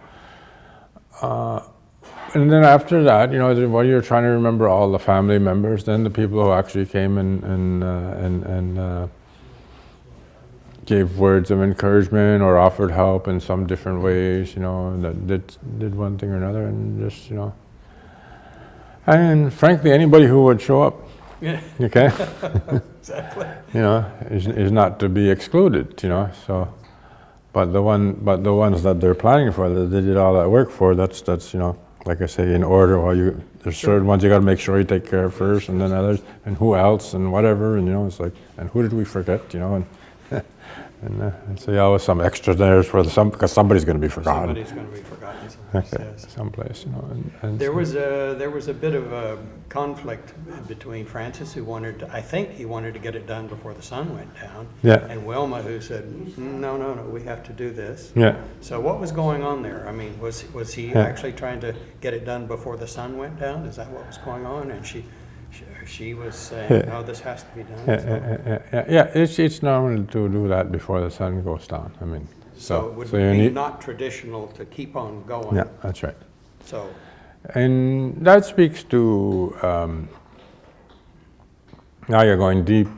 and then after that, while you're trying to remember all the family members, then the people who actually came and gave words of encouragement or offered help in some different ways, that did one thing or another, and just, and frankly, anybody who would show up, Yeah, okay, exactly. is not to be excluded, so, but the ones that they're planning for, that they did all that work for, that's, like I say, in order, there's certain ones you gotta make sure you take care of first, and then others, and who else, and whatever, and it's like, and who did we forget, and so you always some extra there because somebody's going to be forgotten. Somebody's going to be forgotten someplace, yes. Someplace, and There was a bit of a conflict between Francis, who I think he wanted to get it done before the sun went down. Yeah. And Wilma, who said, no, we have to do this. Yeah. So what was going on there? I mean, was he actually trying to get it done before the sun went down? Is that what was going on? And she was saying, no, this has to be done. Yeah. It's normal to do that before the sun goes down. I mean, so it would you be need, not traditional to keep on going. Yeah, that's right. So, and that speaks to now you're going deep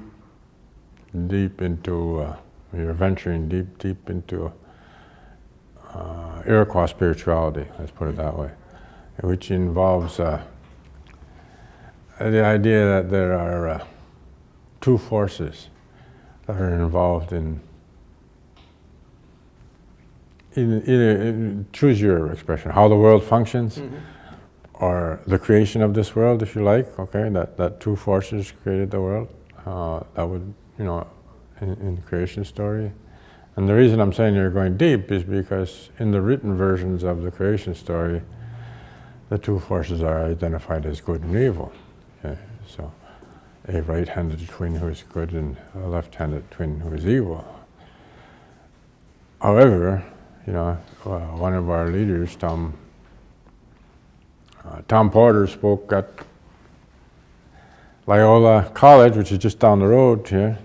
into you're venturing deep into Iroquois spirituality. Let's put it that way, which involves the idea that there are two forces that are involved in either, choose your expression, how the world functions, or the creation of this world, if you like, okay, that two forces created the world, that would, in the creation story. And the reason I'm saying you're going deep is because in the written versions of the creation story, the two forces are identified as good and evil. Okay, so a right-handed twin who is good and a left-handed twin who is evil. However, one of our leaders, Tom Porter, spoke at Loyola College, which is just down the road here,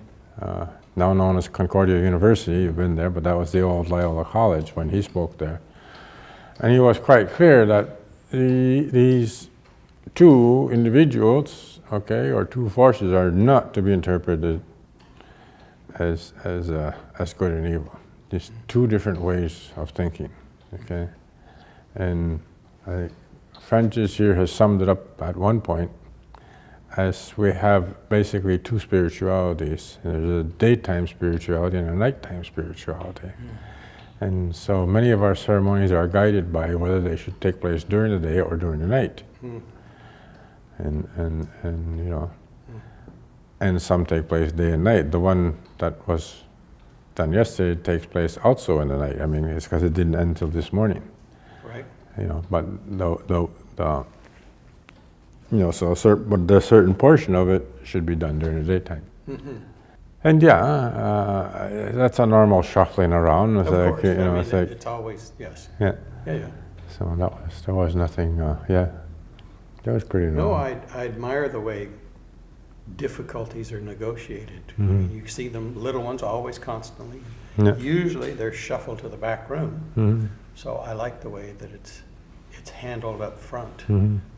now known as Concordia University. You've been there, but that was the old Loyola College when he spoke there. And he was quite clear that these two individuals, okay, or two forces, are not to be interpreted as good and evil. Just two different ways of thinking, okay? And Francis here has summed it up at one point as we have basically two spiritualities. There's a daytime spirituality and a nighttime spirituality. And so many of our ceremonies are guided by whether they should take place during the day or during the night. And some take place day and night. The one that was done yesterday takes place also in the night. I mean, it's because it didn't end until this morning. right. But but the certain portion of it should be done during the daytime. And that's a normal shuffling around. Of course, It's like, it's always, yes. yeah. Yeah. So there was nothing. That was pretty No, normal. I admire the way difficulties are negotiated. I mean, you see them, little ones, always constantly. Yeah. Usually they're shuffled to the back room. So I like the way that it's handled up front.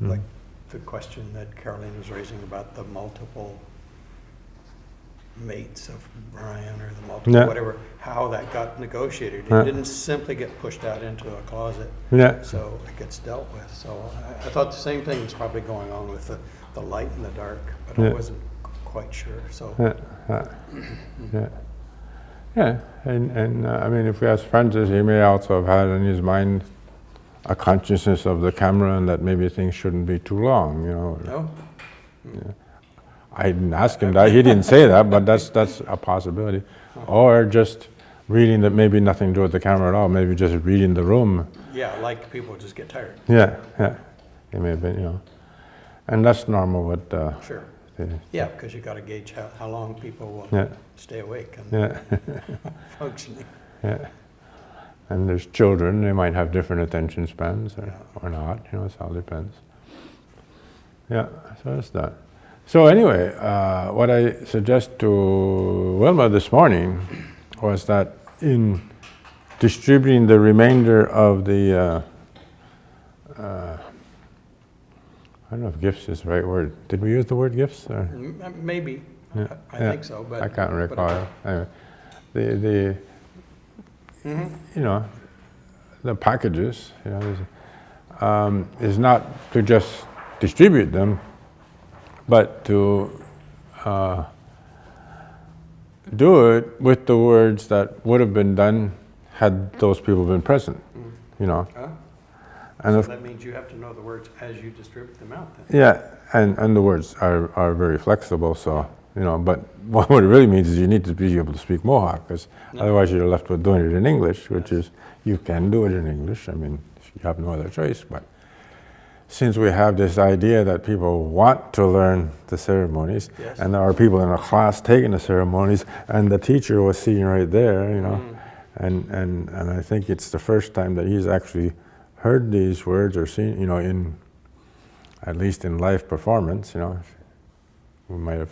Like the question that Caroline was raising about the multiple mates of Brian, or the multiple whatever, how that got negotiated. It didn't simply get pushed out into a closet. Yeah. So it gets dealt with. So I thought the same thing was probably going on with the light and the dark, but I wasn't quite sure. So And I mean, if we ask Francis, he may also have had in his mind a consciousness of the camera and that maybe things shouldn't be too long. no, I didn't ask him that. He didn't say that, but that's a possibility. Or just reading that maybe nothing to do with the camera at all. Maybe just reading the room. yeah, like people just get tired. Yeah. It may have been, and that's normal with. Sure. the- Yeah, because you got to gauge how long people will stay awake and functioning. Yeah. And there's children, they might have different attention spans or not, it all depends. Yeah, so that's that. So anyway, what I suggest to Wilma this morning was that in distributing the remainder of the, I don't know if gifts is the right word. Did we use the word gifts? Or? Maybe, Yeah, I yeah. think so, but. I can't but- recall. Anyway, the you know, the packages, you know, is not to just distribute them, but to do it with the words that would have been done had those people been present, you know. Huh? And So if, that means you have to know the words as you distribute them out then. yeah, and the words are very flexible, so, you know, but what it really means is you need to be able to speak Mohawk, because otherwise you're left with doing it in English, which is, you can do it in English, I mean, you have no other choice, but since we have this idea that people want to learn the ceremonies, Yes. and there are people in a class taking the ceremonies, and the teacher was sitting right there, you know, and I think it's the first time that he's actually heard these words or seen, you know, in, at least in live performance, you know. We might have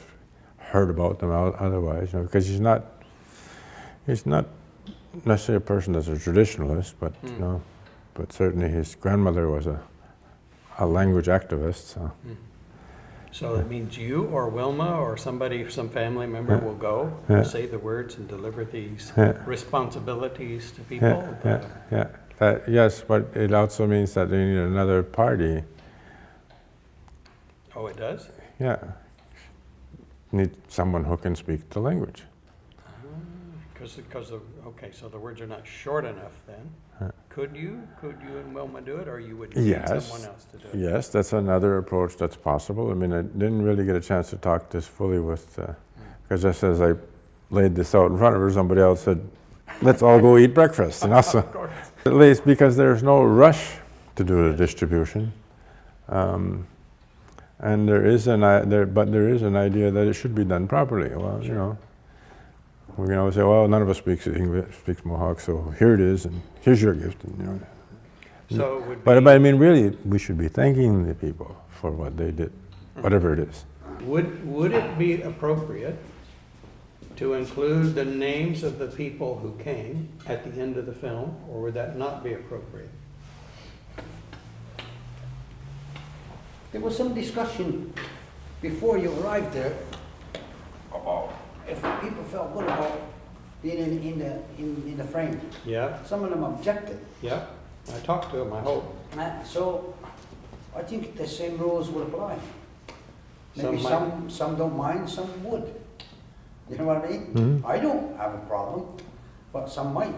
heard about them otherwise, you know, because he's not necessarily a person that's a traditionalist, but, you know, but certainly his grandmother was a language activist, so. So that means you or Wilma or somebody, some family member will go, Yeah. say the words and deliver these Yeah. responsibilities to people? Yeah. Yes, but it also means that they need another party. Oh, it does? Yeah. Need someone who can speak the language. Because, okay, so the words are not short enough then. Could you and Wilma do it, or you would need Yes. someone else to do it? Yes, that's another approach that's possible. I mean, I didn't really get a chance to talk this fully with, because just as I laid this out in front of her, somebody else said, let's all go eat breakfast. And also, at least because there's no rush to do the distribution. And there is an idea that it should be done properly. Well, you know, we can always say, well, none of us speaks English, speaks Mohawk, so here it is, and here's your gift. And, you know. So it would But be, I mean, really, we should be thanking the people for what they did, whatever it is. would it be appropriate to include the names of the people who came at the end of the film, or would that not be appropriate? There was some discussion before you arrived there about if people felt good about being in the frame. Yeah, Some of them objected. yeah. I talked to him, I hope. So I think the same rules would apply. Maybe Some might. some don't mind, some would. You know what I mean? Mhm. I don't have a problem, but some might.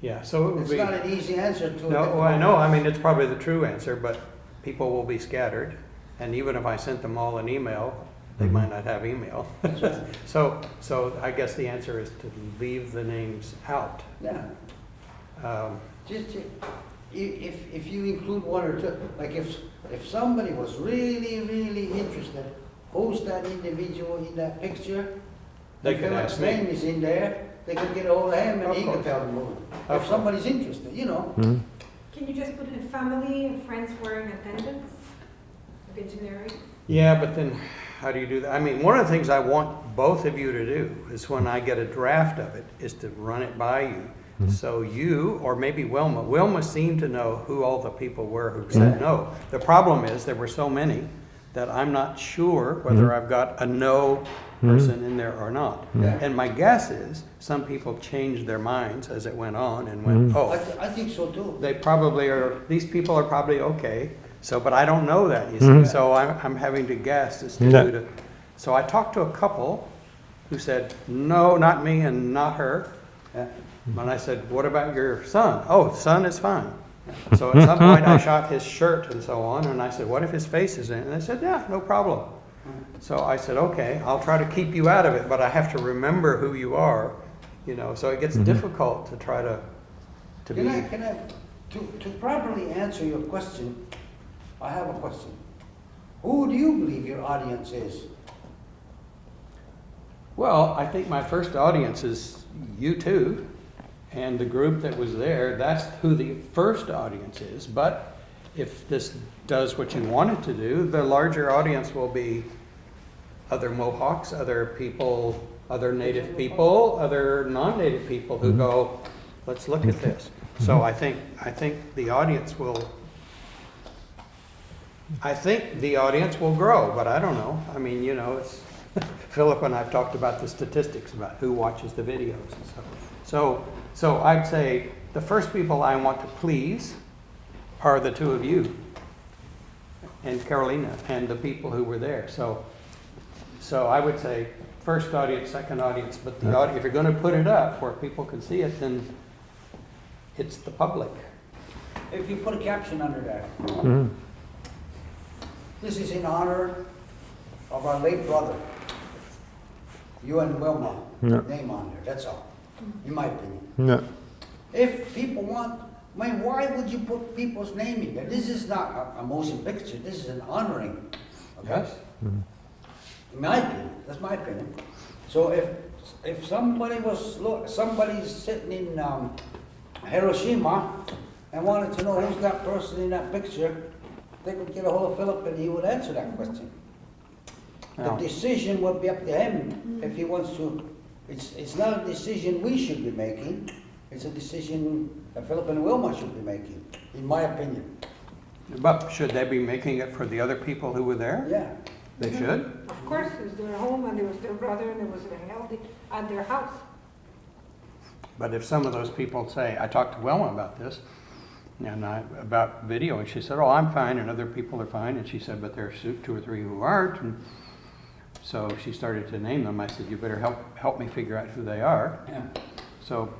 Yeah, so it would It's be. not an easy answer to a No, well, I difficult- know, I mean, it's probably the true answer, but people will be scattered. And even if I sent them all an email, they might not have email. So I guess the answer is to leave the names out. Yeah. Just, if you include one or two, like if somebody was really interested, who's that individual in that picture? They If could Philip's ask me. name is in there, they could get ahold of him and Of he could course. tell them who. Of If somebody's interested, you know. Mhm. Can you just put in family and friends were in attendance? Like a generic? Yeah, but then how do you do that? I mean, one of the things I want both of you to do is when I get a draft of it, is to run it by you. So you, or maybe Wilma seemed to know who all the people were who said no. The problem is there were so many that I'm not sure whether I've got a no person in there or not. Yeah. And my guess is some people changed their minds as it went on and went, oh, I think so too. they probably are, these people are probably okay. So, but I don't know that, you see. So I'm having to guess as to Yeah. who to. So I talked to a couple who said, no, not me and not her. Yeah. And I said, what about your son? Oh, son is fine. So at some point I shot his shirt and so on, and I said, what if his face is in it? And they said, yeah, no problem. So I said, okay, I'll try to keep you out of it, but I have to remember who you are, you know, so it gets difficult to try to be. To properly answer your question, I have a question. Who do you believe your audience is? Well, I think my first audience is you two, and the group that was there, that's who the first audience is. But if this does what you want it to do, the larger audience will be other Mohawks, other people, other native people, other non-native people who go, let's look at this. So I think the audience will, grow, but I don't know. I mean, you know, it's, Philip and I've talked about the statistics about who watches the videos and stuff. So I'd say the first people I want to please are the two of you and Carolina and the people who were there. So I would say first audience, second audience, but the audience, if you're going to put it up where people can see it, then it's the public. If you put a caption under that, this is in honor of our late brother. You and Wilma, name on there, that's all, in my opinion. Yeah. If people want, I mean, why would you put people's name in there? This is not a motion picture, this is an honoring. Okay? Yes. In my opinion, that's my opinion. So if somebody's sitting in Hiroshima and wanted to know who's that person in that picture, they could get a hold of Philip and he would answer that question. The decision would be up to him if he wants to. It's not a decision we should be making. It's a decision that Philip and Wilma should be making, in my opinion. But should they be making it for the other people who were there? Yeah. They should? Of course, it was their home, and it was their brother, and it was their healthy, and their house. But if some of those people say, I talked to Wilma about this, and about video, and she said, oh, I'm fine, and other people are fine, and she said, but there's 2 or 3 who aren't, and so she started to name them. I said, you better help me figure out who they are. Yeah. So,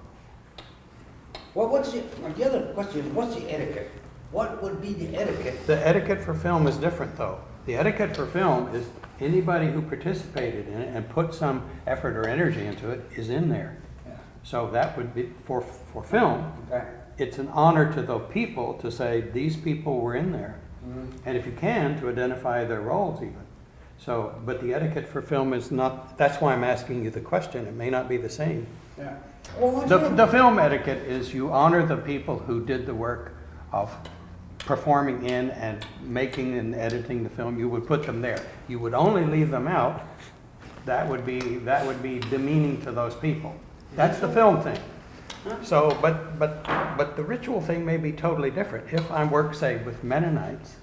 Well, the other question is, what's the etiquette? What would be the etiquette? the etiquette for film is different, though. The etiquette for film is anybody who participated in it and put some effort or energy into it is in there. Yeah. So that would be, for film, Okay. it's an honor to the people to say, these people were in there. And if you can, to identify their roles even. So, but the etiquette for film is not, that's why I'm asking you the question. It may not be the same. Yeah. Well, The film etiquette is you honor the people who did the work of performing in and making and editing the film. You would put them there. You would only leave them out. That would be demeaning to those people. That's the film thing. So, but the ritual thing may be totally different. If I work, say, with Mennonites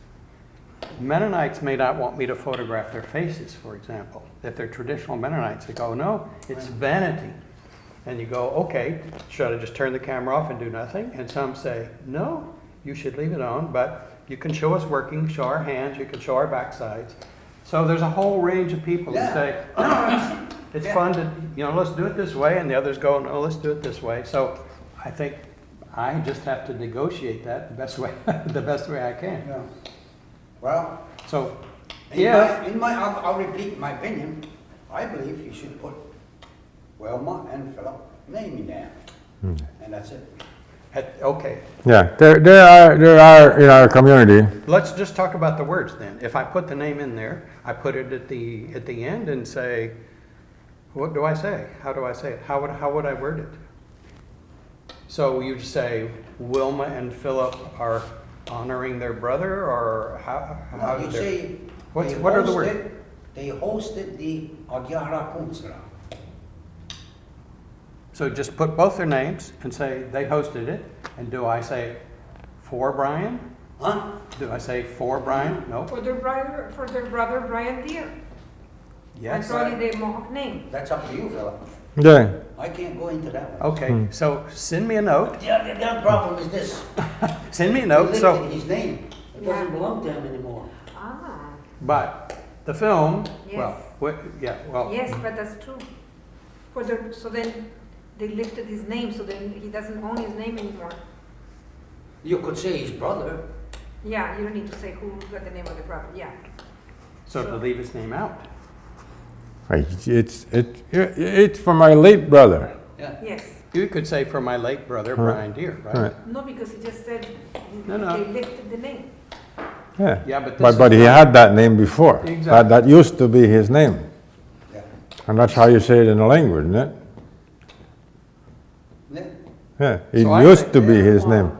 may not want me to photograph their faces, for example. If they're traditional Mennonites, they go, no, it's vanity. And you go, okay, should I just turn the camera off and do nothing? And some say, no, you should leave it on, but you can show us working, show our hands, you can show our backsides. So there's a whole range of people who say, no, it's fun to, let's do it this way, and the others go, no, let's do it this way. So I think I just have to negotiate that the best way I can. Yeah. Well, So, I'll repeat my opinion. I believe you should put Wilma and Philip name in there, and that's it. Okay, Yeah, there are in our community. let's just talk about the words then. If I put the name in there, I put it at the end and say, what do I say? How do I say it? How would I word it? So you say Wilma and Philip are honoring their brother, or how You do say what they are the hosted- words? They hosted the Atiahrontkhonhsera. So just put both their names and say they hosted it. And do I say for Brian? Huh? Do I say for Brian? No. For their brother Brian Deere. Yes. That's only the Mohawk name. That's up to you, Philip. Yeah. I can't go into that one. Okay. So send me a note. The other problem is this. Send me a He note. So. lifted his name. It doesn't Yeah. belong to him anymore. Ah, But the film, Yes. well, yes, but that's true. So then they lifted his name, so then he doesn't own his name anymore. You could say his brother. Yeah, you don't need to say who got the name of the brother, yeah. so to leave his name out. It's for my late brother. Yeah. Yes. You could say for my late brother, Brian Deere, right? Right. No, because he just said No. they lifted the name. Yeah. Yeah, but this But is he not- had that name before. Exactly. That used to be his name. Yeah. And that's how you say it in the language, isn't it? Yeah, it So I used think to be his name.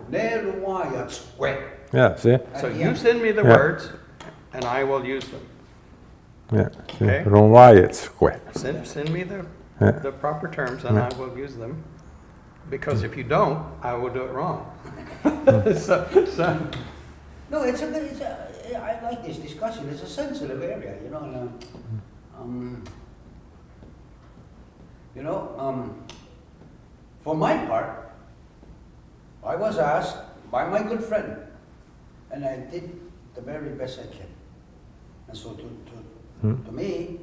Yeah, see? So you send me the Yeah. words, and I will use them. Yeah. Okay. Ronald. Send me Yeah. the proper terms and I will use them. Because if you don't, I will do it wrong. So, No, I like this discussion. It's a sensitive area, you know. And, for my part, I was asked by my good friend, and I did the very best I can. And so to me,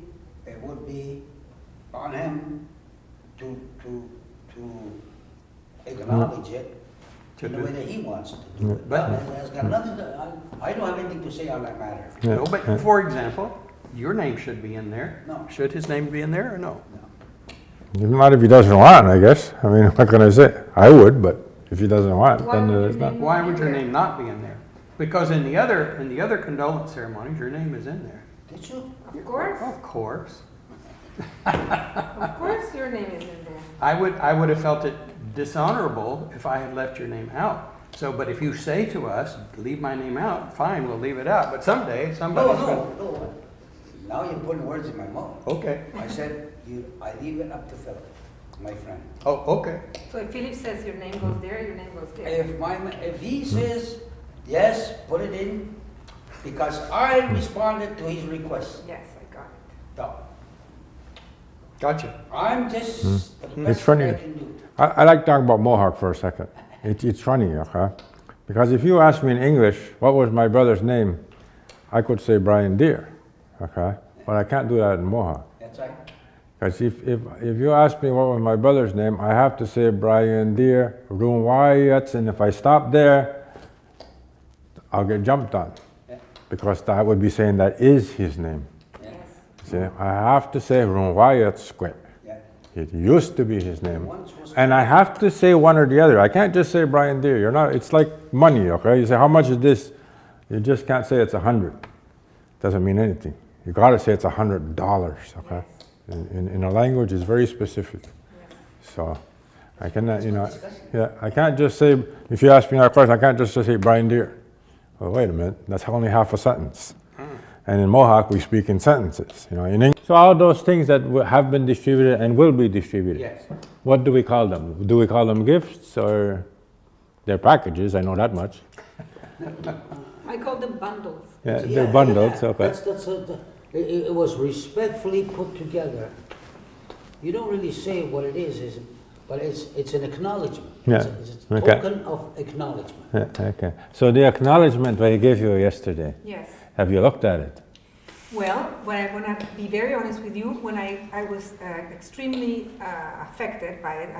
it would be on him to acknowledge it in the way that he wants to do it. But it has got nothing to, I don't have anything to say on that matter. Yeah. no, but for example, your name should be in there. No. Should his name be in there or no? Not if he doesn't want, I guess. I mean, what can I say? I would, but if he doesn't want, Why then would it's your not. name- Why would your name not be in there? Because in the other condolence ceremonies, your name is in there. Did you? Of course, Of course. of course your name is in there. I would have felt it dishonorable if I had left your name out. So, but if you say to us, leave my name out, fine, we'll leave it out. But someday, somebody's going No. Now you're putting words in my mouth. Okay. I said, I leave it up to Philip, my friend. Oh, okay. So if Philip says your name goes there, your name goes there. If he says, yes, put it in, because I responded to his request. Yes, I got it. No, Gotcha. I'm just the It's best funny. I can do. I like talking about Mohawk for a second. It's funny, okay? Because if you ask me in English, what was my brother's name, I could say Brian Deere, okay? But I can't do that in Mohawk. That's right. Because if you ask me what was my brother's name, I have to say Brian Deere, Roonwayats, and if I stop there, I'll get jumped on. Yeah. Because that would be saying that is his name. Yeah. Yes. See, I have to say Roonwayats. Yeah. It used to be his name. Once was- And I have to say one or the other. I can't just say Brian Deere. You're not, it's like money, okay? You say, how much is this? You just can't say it's 100. Doesn't mean anything. You gotta say it's $100, okay? In a language, it's very specific. So, I cannot, I can't just say, if you ask me that question, I can't just say Brian Deere. Well, wait a minute, that's only half a sentence. And in Mohawk, we speak in sentences, in English. So all those things that have been distributed and will be distributed. Yes. What do we call them? Do we call them gifts or they're packages? I know that much. I call them bundles. Yeah, they're bundles. Okay. It was respectfully put together. You don't really say what it is, but it's an acknowledgement. Yeah. It's a Okay. token of acknowledgement. Yeah, okay. So the acknowledgement that he gave you yesterday, Yes. have you looked at it? Well, when I want to be very honest with you, when I was extremely affected by it,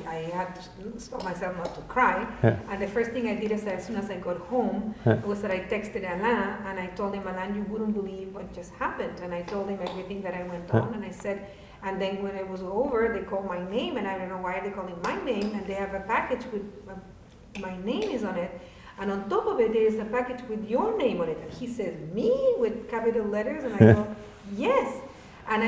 I had to stop myself not to cry. Yeah. And the first thing I did is that as soon as I got home, was that I texted Alain and I told him, Alain, you wouldn't believe what just happened. And I told him everything that I went on, and I said, and then when it was over, they called my name, and I don't know why they're calling my name, and they have a package with my name is on it. And on top of it, there is a package with your name on it. And he says, me? With capital letters? And I go, yes. And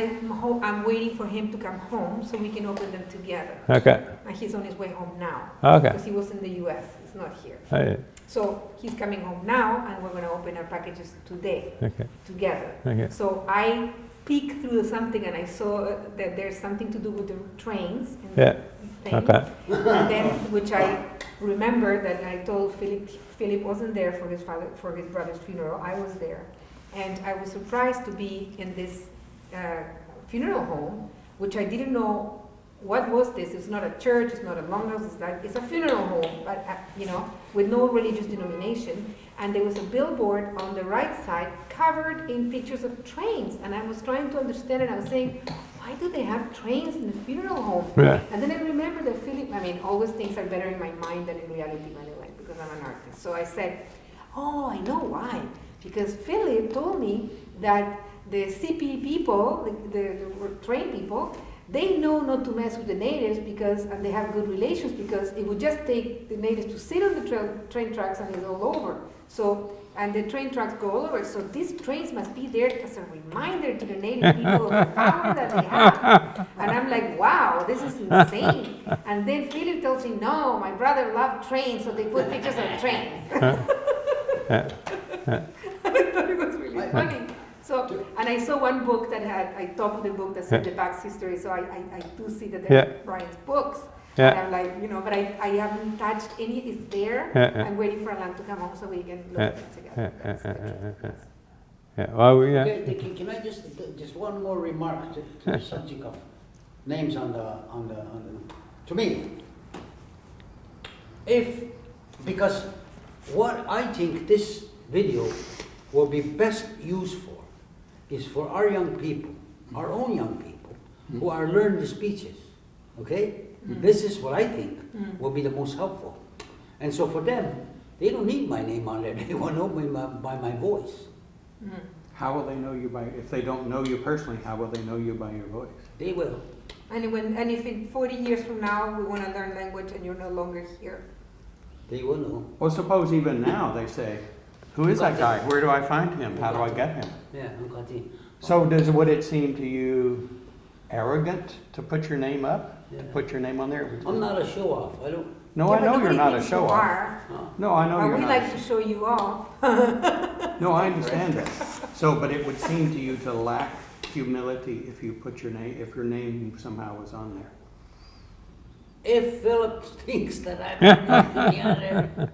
I'm waiting for him to come home so we can open them together. Okay. And he's on his way home now. Okay. Because he was in the US. He's not here. Hey. So he's coming home now, and we're going to open our packages today Okay. together. Okay. So I peeked through something, and I saw that there's something to do with the trains. And Yeah. thing. Okay. And then, which I remember that I told Philip wasn't there for his brother's funeral. I was there, and I was surprised to be in this funeral home, which I didn't know what was this. It's not a church. It's not a Longhouse. It's a funeral home, but with no religious denomination. And there was a billboard on the right side covered in pictures of trains, and I was trying to understand it. I was saying, why do they have trains in the funeral home? Yeah. And then I remember that Philip, always things are better in my mind than in reality, by the way, because I'm an artist. So I said, oh, I know why. Because Philip told me that the CP people, the train people, they know not to mess with the natives and they have good relations, because it would just take the natives to sit on the train tracks and it's all over. So, and the train tracks go all over. So these trains must be there as a reminder to the native people of the power that they have. And I'm like, wow, this is insane. And then Philip tells me, no, my brother loved trains, so they put pictures of trains. And I thought it was really funny. So, and I saw one book that I thought of the book that said the back's history, so I do see that Yeah. there are Brian's books. Yeah. And I'm like, but I haven't touched any. It's there. Yeah. I'm waiting for Alan to come home so we can look at it together. That's Yeah. Well, yeah. Okay, can I just one more remark to the subject of names on the to me, because what I think this video will be best used for is for our young people, our own young people, who are learning the speeches, okay? This is what I think will be the most helpful. And so for them, they don't need my name on there, they want to know me by my voice. How will they know you by, if they don't know you personally, how will they know you by your voice? They will. And if in 40 years from now we want to learn language and you're no longer here, They will know. Well, suppose even now they say, who is that guy? Where do I find him? How do I get him? Yeah, So would it seem to you arrogant to put your name up? To put your name on there? I'm not a show off. I don't. No, Yeah, I but know you're nobody not a thinks show you off. are. No, I know But you're we not. like to show you off. No, I understand that. So, but it would seem to you to lack humility if you put your name, if your name somehow was on there. If Philip thinks that I'm not on there,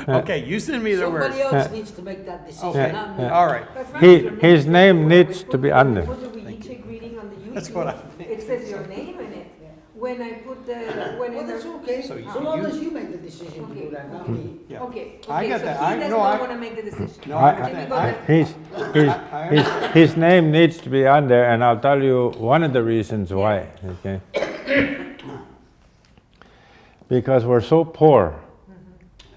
Okay, you send me the word. somebody else needs to make that decision, Okay, not me. all right. That's right. His name needs to be on there. Put the Weeche greeting on the YouTube. That's what I think. It says your name in it. When I put when Well, in that's the okay, So so long you- as you make the decision to do that, not me. Yeah. okay, I get so that. he I- does no, not I- want to make the decision. No, I Then we understand. go to- His name needs to be on there, and I'll tell you one of the reasons why. Okay. Because we're so poor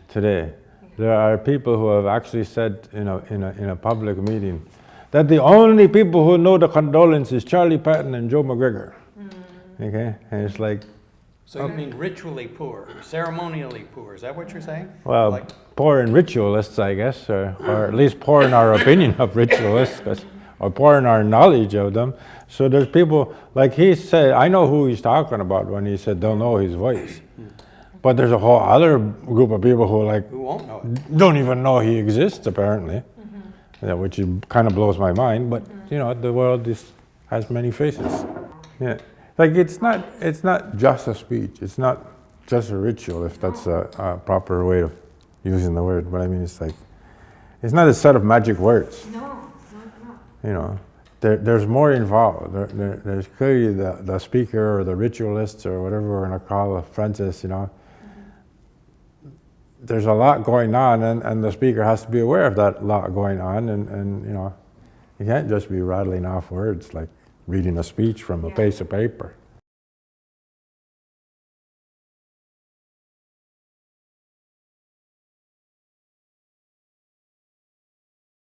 today. There are people who have actually said in a public meeting that the only people who know the condolence is Charlie Patton and Joe McGregor. Okay, and it's like, So you mean ritually poor, ceremonially poor, is that what you're saying? well, Like- poor in ritualists, I guess, or at least poor in our opinion of ritualists, or poor in our knowledge of them. So there's people, like he said, I know who he's talking about when he said they'll know his voice. But there's a whole other group of people who Who won't know it? don't even know he exists, apparently. Yeah, which kind of blows my mind, but the world has many faces. Yeah. Like it's not just a speech, it's not just a ritual, if that's a proper way of using the word, but I mean it's not a set of magic words. No, it's not. There's more involved. There's clearly the speaker or the ritualist or whatever we're going to call a Francis, There's a lot going on, and the speaker has to be aware of that lot going on, and you can't just be rattling off words like reading a speech from a piece of paper.